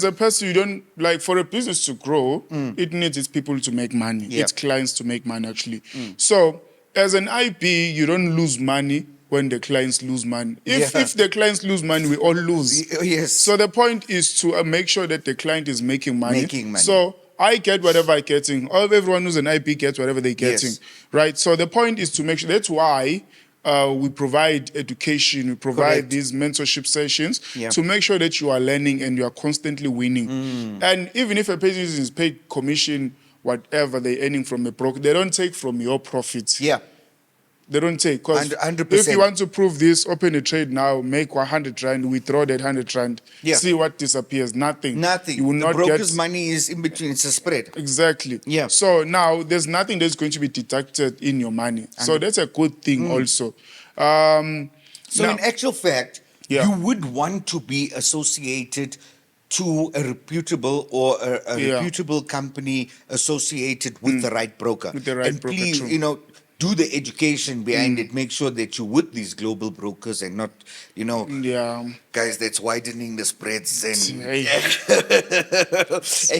a person, you don't, like, for a business to grow, it needs its people to make money. Its clients to make money, actually. So as an IP, you don't lose money when the clients lose money. If the clients lose money, we all lose. Yes. So the point is to make sure that the client is making money. Making money. So I get whatever I'm getting. Everyone who's an IP gets whatever they're getting. Right? So the point is to make sure. That's why we provide education. We provide these mentorship sessions to make sure that you are learning and you are constantly winning. And even if a person is paid commission, whatever they're earning from a broker, they don't take from your profits. They don't take. Because 100%. if you want to prove this, open a trade now, make 100 rand, withdraw that 100 rand, see what disappears. Nothing. You will not broker's money is in between. It's a spread. Exactly. So now there's nothing that's going to be deducted in your money. So that's a good thing also. So in actual fact, you would want to be associated to a reputable or a reputable company associated with the right broker. With the right broker, please, true. Do the education behind it. Make sure that you're with these global brokers and not, guys that's widening the spreads and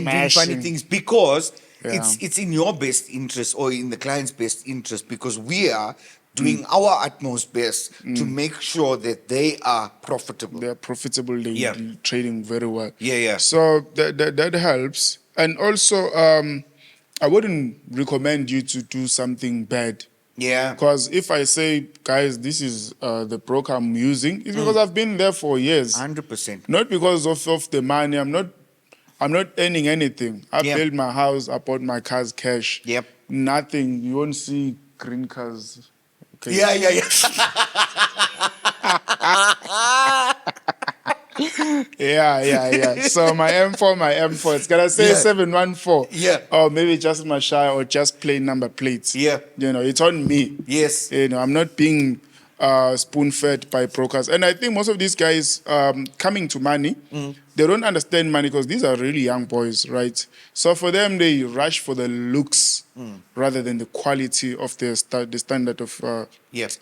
doing funny things, because it's in your best interest or in the client's best interest, because we are doing our utmost best to make sure that they are profitable. They're profitable. They're trading very well. So that helps. And also, I wouldn't recommend you to do something bad. Because if I say, guys, this is the broker I'm using, it's because I've been there for years. 100%. Not because of the money. I'm not earning anything. I built my house. I bought my cars cash. Nothing. You won't see green cars. Okay. So my M4, it's gotta say 714. Or maybe just Mashaya or just plain number plates. It's on me. I'm not being spoon-fed by brokers. And I think most of these guys coming to money, they don't understand money because these are really young boys, right? So for them, they rush for the looks rather than the quality of the standard of,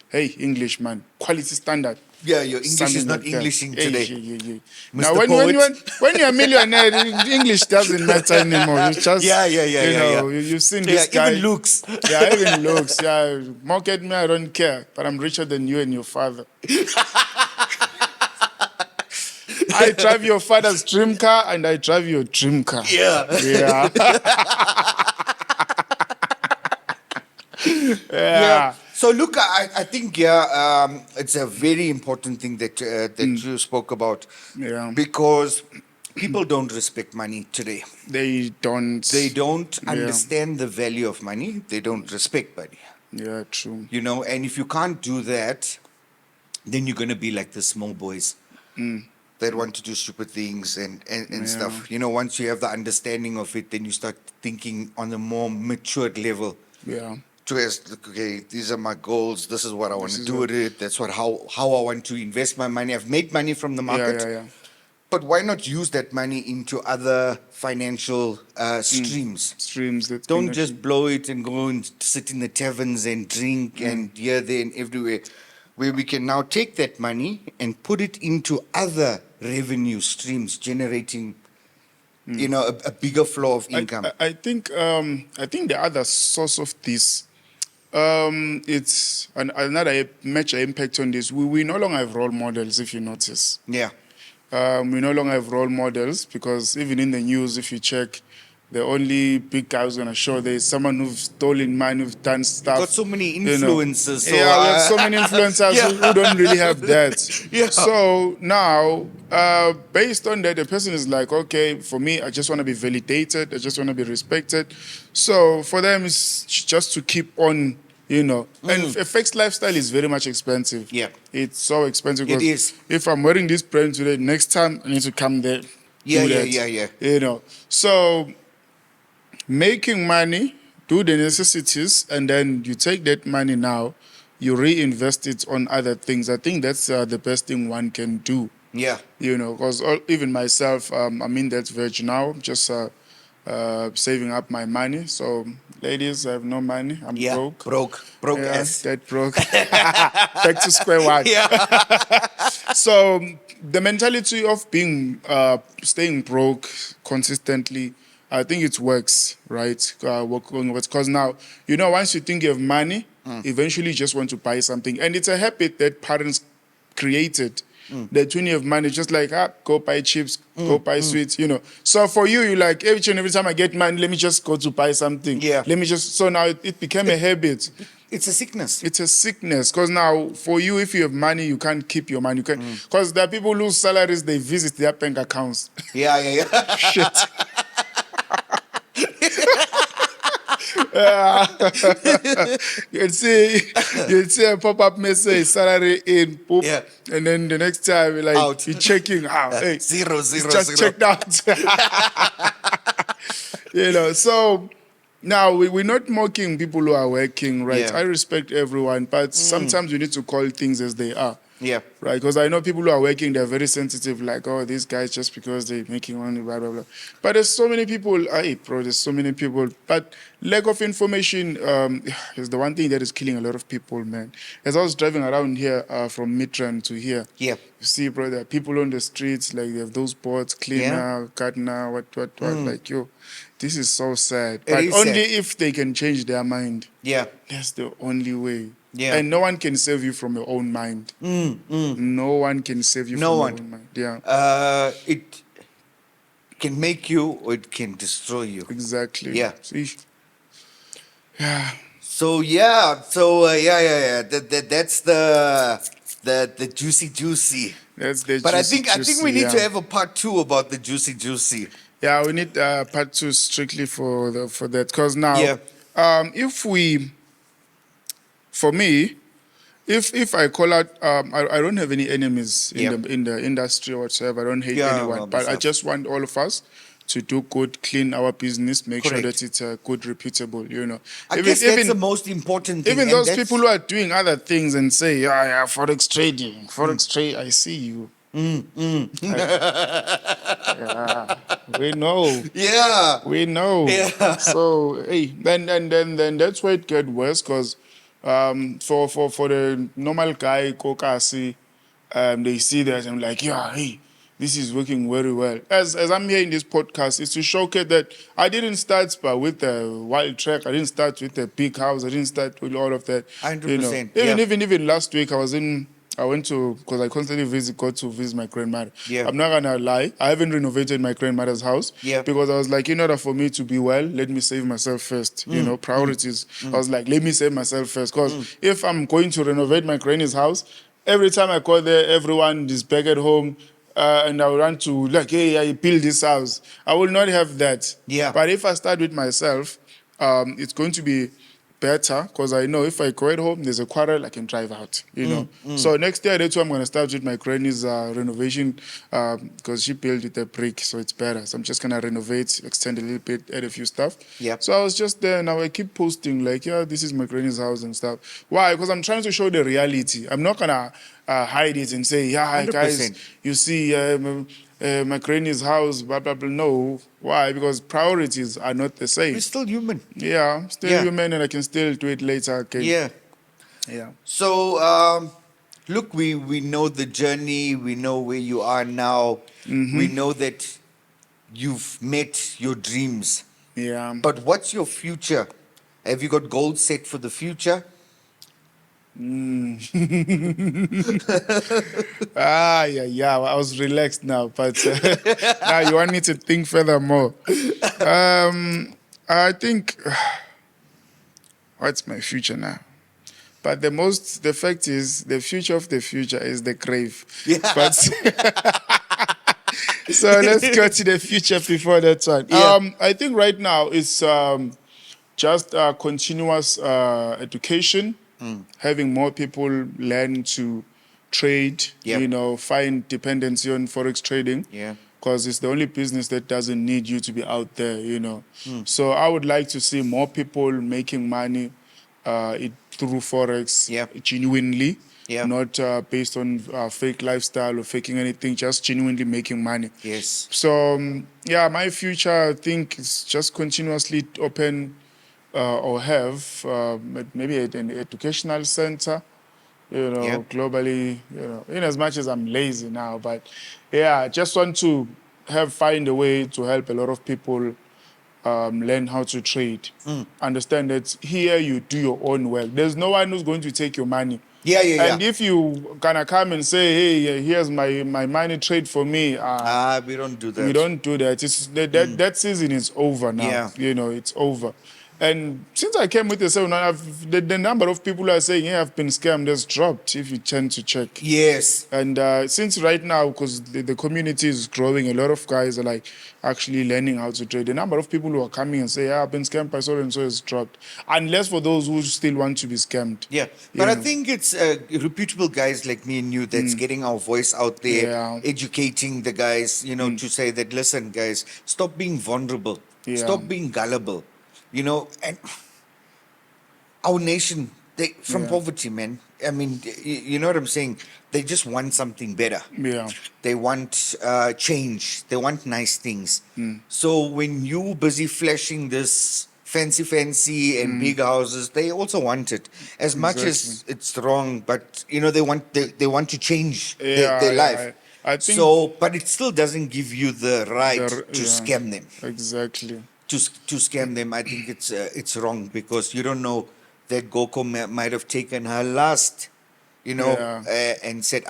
hey, English, man, quality standard. Yeah, your English Something is not like that. Englishing Hey, today. yeah. Mr. Now, Poet. when you're a millionaire, English doesn't matter anymore. You just, Yeah. you've seen this guy. Even looks. Yeah, even looks. Yeah, market me, I don't care. But I'm richer than you and your father. I drive your father's dream car and I drive your dream car. Yeah. Yeah. So look, I think it's a very important thing that you spoke about. Yeah. Because people don't respect money today. They don't. They don't understand the value of money. They don't respect money. Yeah, true. You know, and if you can't do that, then you're going to be like the small boys that want to do stupid things and stuff. You know, once you have the understanding of it, then you start thinking on a more matured level. Yeah. Okay, these are my goals. This is what I want to do with it. That's how I want to invest my money. I've made money from the market. Yeah. But why not use that money into other financial streams? Don't just blow it and go and sit in the taverns and drink and here, there, and everywhere. Where we can now take that money and put it into other revenue streams, generating, you know, a bigger flow of income. I think the other source of this, it's another major impact on this. We no longer have role models, if you notice. Yeah. We no longer have role models because even in the news, if you check, the only big guy who's going to show there is someone who's stolen money, who's done stuff. We've got so many influencers. You know. So, we have so many influencers who don't really have that. Yeah. So now, based on that, the person is like, okay, for me, I just want to be validated. I just want to be respected. So for them, it's just to keep on, you know. And FX lifestyle is very much expensive. Yeah. It's so expensive. It is. If I'm wearing this brand today, next time I need to come there. Yeah. You know. So making money, do the necessities, and then you take that money now, you reinvest it on other things. I think that's the best thing one can do. Yeah. You know, because even myself, I'm in that verge now, just saving up my money. So, ladies, I have no money. I'm broke. Broke ass. That broke. Back to square one. Yeah. So, the mentality of staying broke consistently, I think it works, right? Because now, you know, once you think you have money, eventually you just want to buy something. And it's a habit that parents created. That when you have money, just like, go buy chips, go buy sweets, you know. So for you like, every time I get money, let me just go to buy something. Yeah. So now it became a habit. It's a sickness. It's a sickness. Because now, for you, if you have money, you can't keep your money. Because there are people who lose salaries, they visit their bank accounts. Yeah. Shit. You'd see a pop-up message, salary in, poop, and then the next time, like, out. you're checking out. Hey, zero. Just checked out. You know, so now we're not mocking people who are working, right? Yeah. I respect everyone, but sometimes you need to call things as they are. Yeah. Right, because I know people who are working, they're very sensitive, like, oh, these guys just because they're making money, blah, blah, blah. But there's so many people, there's so many people. But lack of information is the one thing that is killing a lot of people, man. As I was driving around here from Midrand to here, you see, bro, there are people on the streets, like they have those boards, cleaner, gardener, what, like, yo, this is so sad. But only if they can change their mind. Yeah. That's the only way. Yeah. And no one can save you from your own mind. No one can save you from your own mind. Yeah. It can make you or it can destroy you. Exactly. Yeah. See? Yeah. So that's the juicy. That's the but juicy. I think we need to have a part 2 about the juicy. Yeah, we need part 2 strictly for that. Because now, for me, if I call out, I don't have any enemies in the industry whatsoever. I don't hate anyone, but I just want all of us to do good, clean our business, make sure that it's good, reputable. You know, I guess that's the most important thing. Even those people who are doing other things and say, Forex trading, trade. I see you. Yeah, we know. Yeah. We know. Yeah. So hey, then that's where it get worse because for the normal guy kokasi, they see that and like, yeah, hey, this is working very well. As I'm here in this podcast, it's to showcase that I didn't start with a wild track. I didn't start with a big house. I didn't start with all of that. You know, 100%. Yeah. even last week I went to, because I constantly go to visit my grandmother. Yeah. I'm not gonna lie, I haven't renovated my grandmother's house. Yeah. Because I was like, in order for me to be well, let me save myself first. Priorities. I was like, let me save myself first. Because if I'm going to renovate my granny's house, every time I go there, everyone is back at home. And I will run to like, hey, I build this house. I will not have that. Yeah. But if I start with myself, it's going to be better because I know if I go at home, there's a quarrel, I can drive out, So next year, that's why I'm going to start with my granny's renovation because she built with a brick, so it's better. So I'm just going to renovate, extend a little bit, add a few stuff. Yeah. So I was just there. Now I keep posting like, yeah, this is my granny's house and stuff. Why? Because I'm trying to show the reality. I'm not going to hide it and say, yeah, hi, 100%. guys, you see my granny's house, blah, blah, blah. No. Why? Because priorities are not the same. We're still human. Yeah, still human, and I can still do it later. Okay. Yeah. Yeah. So, look, we know the journey. We know where you are now. We know that you've met your dreams. Yeah. But what's your future? Have you got goals set for the future? Yeah. I was relaxed now, but now you want me to think furthermore. I think what's my future now? But the fact is, the future of the future is the grave. Yeah. But so let's go to the future before that one. Yeah. I think right now it's just continuous education, having more people learn to trade, Yep. find dependency on Forex trading. Yeah. Because it's the only business that doesn't need you to be out there. So I would like to see more people making money through Forex genuinely, not based on fake lifestyle or faking anything, just genuinely making money. Yes. So, my future, I think, is just continuously open or have maybe an educational center, globally, in as much as I'm lazy now. But, I just want to find a way to help a lot of people learn how to trade. Understand that here you do your own work. There's no one who's going to take your money. And if you gonna come and say, hey, here's my money, trade for me. we don't do that. We don't do that. It's, that season is over now. Yeah. It's over. And since I came with the 7, the number of people who are saying, hey, I've been scammed has dropped if you tend to check. Yes. And since right now, because the community is growing, a lot of guys are like actually learning how to trade. The number of people who are coming and say, yeah, I've been scammed by so and so has dropped. Unless for those who still want to be scammed. Yeah. But I think it's reputable guys like me and you that's getting our voice out there, educating the guys, to say that, listen, guys, stop being vulnerable. Stop being gullible. And our nation, from poverty, man. I mean, you know what I'm saying? They just want something better. Yeah. They want change. They want nice things. So when you busy flashing this fancy and big houses, they also want it. As much as it's wrong, but they want to change their life. I think so, but it still doesn't give you the right to scam them. Exactly. To scam them, I think it's wrong because you don't know that Goko might have taken her last, and said,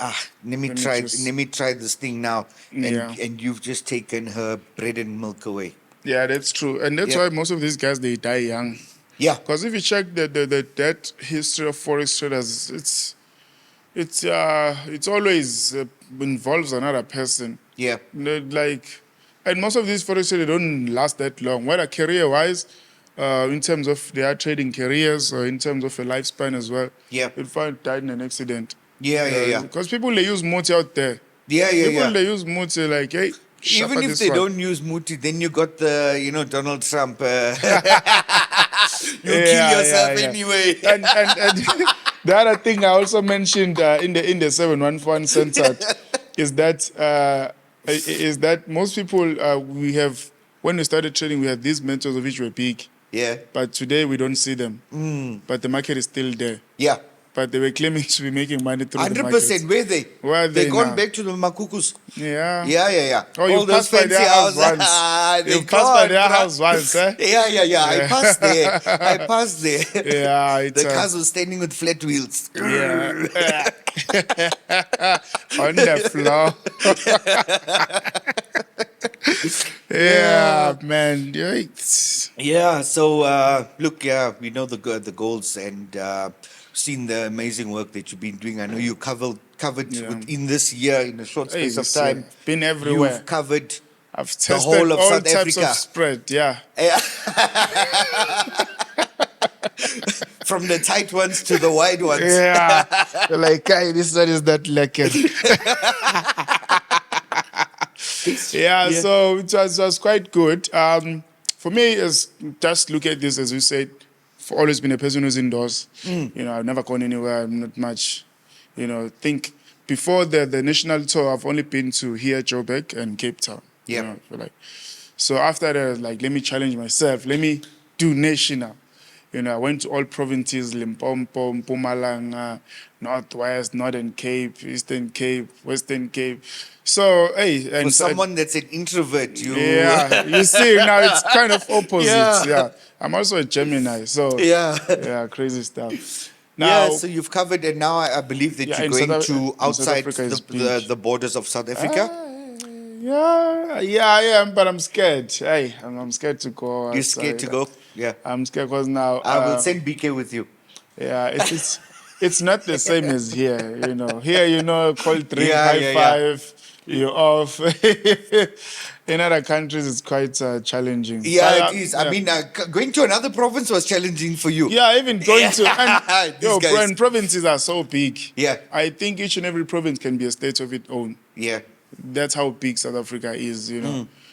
let me try this thing now, and you've just taken her bread and milk away. Yeah, that's true, and that's why most of these guys they die young. Yeah, because if you check the death history of Forex traders, it's always involves another person. Yeah, and most of these Forex traders don't last that long, whether career-wise, in terms of their trading careers, or in terms of a lifespan as well. Yeah, you'll find died in an accident. Yeah. Because people they use muti out there. People they use muti like, hey. Even if they don't use muti, then you got the Donald Trump. You kill yourself anyway. And the other thing I also mentioned in the 714 center is that most people we have, when we started trading, we had these mentors of which were big. Yeah. But today we don't see them. But the market is still there. Yeah. But they were claiming to be making money through the 100%. market. Where they? Where are they They're gone now? back to the makukus. Yeah. Yeah. Oh, you All those passed by fancy their house houses. once. They You passed by gone, their bruh. house once, eh? Yeah. I passed there. Yeah, it's The cars were standing with flat wheels. yeah. On the floor. Yeah, man. Yikes. Yeah. So look, we know the goals and seen the amazing work that you've been doing. I know you covered within this year in a short space of time. Been everywhere. You've covered I've the tested whole of all South types Africa. of spread. Yeah. From the tight ones to the wide ones. Yeah. You're like, hey, this one is that lekker. Yeah, so it was quite good. For me, is just look at this, as you said, I've always been a person who's indoors. You know, I've never gone anywhere, I'm not much, think before the national tour, I've only been to here, Joburg and Cape Town. Yeah. So after that, let me challenge myself, let me do national. I went to all provinces, Limpopo, Mpumalanga, Northwest, Northern Cape, Eastern Cape, Western Cape. So, hey. And for someone that's an introvert, Yeah, you see, now it's kind of opposite. Yeah. Yeah. I'm also a Gemini, so. Yeah, crazy stuff. Now, so you've covered, and now I believe that you're going to outside the borders of South Africa. Yeah, I am, but I'm scared. Hey, I'm scared to go. You're scared to go? Yeah. I'm scared because now. I will send BK with you. Yeah, it's not the same as here, Here, call drink, high five, you're off. In other countries, it's quite challenging. Yeah, it is. I mean, going to another province was challenging for you. Yeah, even going to. guys. And provinces are so big. Yeah. I think each and every province can be a state of its own. Yeah. That's how big South Africa is,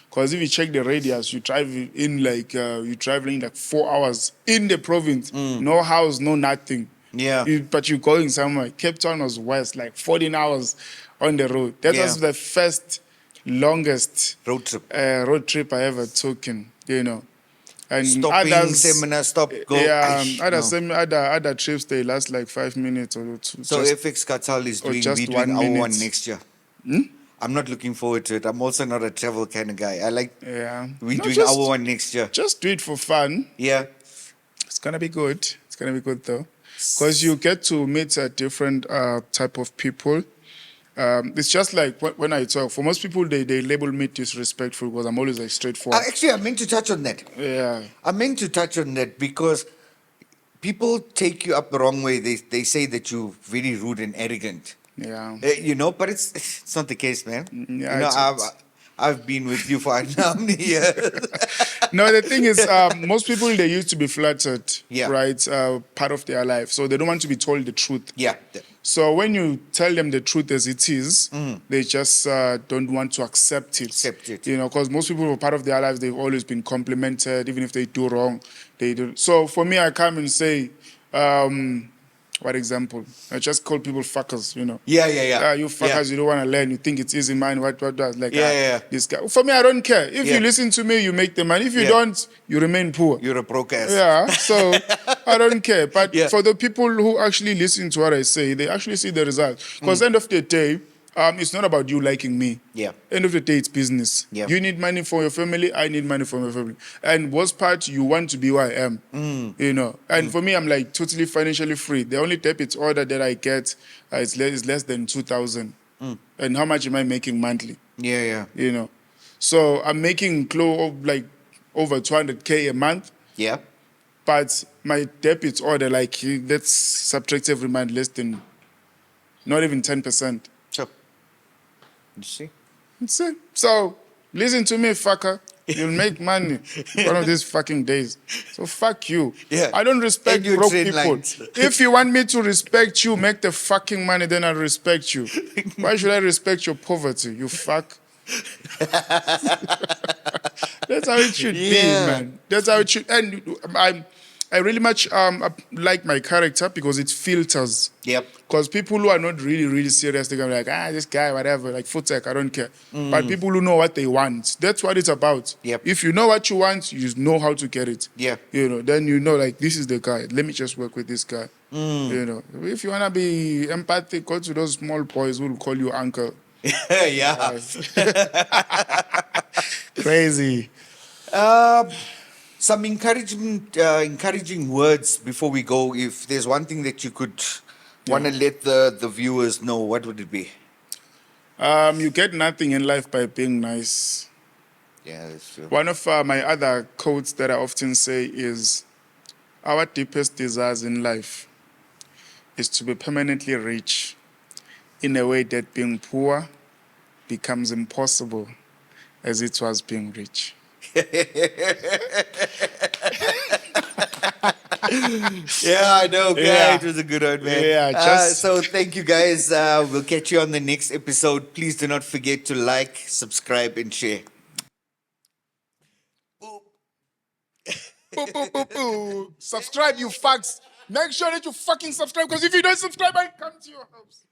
Because if you check the radius, you drive in you're traveling like 4 hours in the province, no house, no nothing. Yeah. But you're going somewhere. Cape Town was west, like 14 hours on the road. That was the first longest road trip I ever took in, And stopping, others, seminar, stop, go. Yeah, other trips, they last like 5 minutes or two. So Fx Cartel is doing our one next year. I'm not looking forward to it. I'm also not a travel kind of guy. We're doing our one next year. Just do it for fun. Yeah. It's going to be good. It's going to be good though. Because you get to meet a different type of people. It's just like when I talk. For most people, they label me disrespectful because I'm always like straightforward. Actually, I meant to touch on that. Yeah. I meant to touch on that because people take you up the wrong way. They say that you're very rude and arrogant. Yeah. But it's not the case, man. Yeah, I've been with you for how many years? No, the thing is, most people, they used to be flattered, Yeah. right? Part of their life. So they don't want to be told the truth. Yeah. So when you tell them the truth as it is, they just don't want to accept it. Because most people, for part of their lives, they've always been complimented. Even if they do wrong, they do. So for me, I come and say, what example? I just call people fuckers, Yeah. You fuckers, you don't want to learn. You think it's easy, man. What? Like, this guy. For me, I don't care. If you listen to me, you make the money. If you don't, you remain poor. You're a broke ass. Yeah, so I don't care. But for the people who actually listen to what I say, they actually see the results. Because end of the day, it's not about you liking me. Yeah. End of the day, it's business. Yeah. You need money for your family. I need money for my family. And worst part, you want to be who I am. And for me, I'm like totally financially free. The only debit order that I get is less than 2,000. And how much am I making monthly? Yeah. So I'm making like over 200K a month. Yeah. But my debit order, let's subtract every month less than, not even 10%. Sure. You see? That's it. So, listen to me, fucker. You'll make money one of these fucking days. So, fuck you. Yeah. I don't respect And broke train people. lines. If you want me to respect you, make the fucking money, then I'll respect you. Why should I respect your poverty, you fuck? That's how it should be, man. That's how it should. And I really much like my character because it filters. Yep. Because people who are not really serious, they're gonna be like, this guy, whatever, like Footek, I don't care. But people who know what they want, that's what it's about. Yep. If you know what you want, you know how to get it. Yeah. Then you know, like, this is the guy. Let me just work with this guy. If you wanna be empathic, go to those small boys who will call you uncle. Yeah. Crazy. Some encouraging words before we go. If there's one thing that you could want to let the viewers know, what would it be? You get nothing in life by being nice. Yeah, that's true. One of my other quotes that I often say is, our deepest desires in life is to be permanently rich in a way that being poor becomes impossible as it was being rich. Yeah, I know. Yeah. It was a good one, man. Yeah, so thank you, guys. We'll catch you on the next episode. Please do not forget to like, subscribe, and share. Boo, boo, boo, boo. Subscribe, you fucks. Make sure that you fucking subscribe, because if you don't subscribe, I'll come to your house.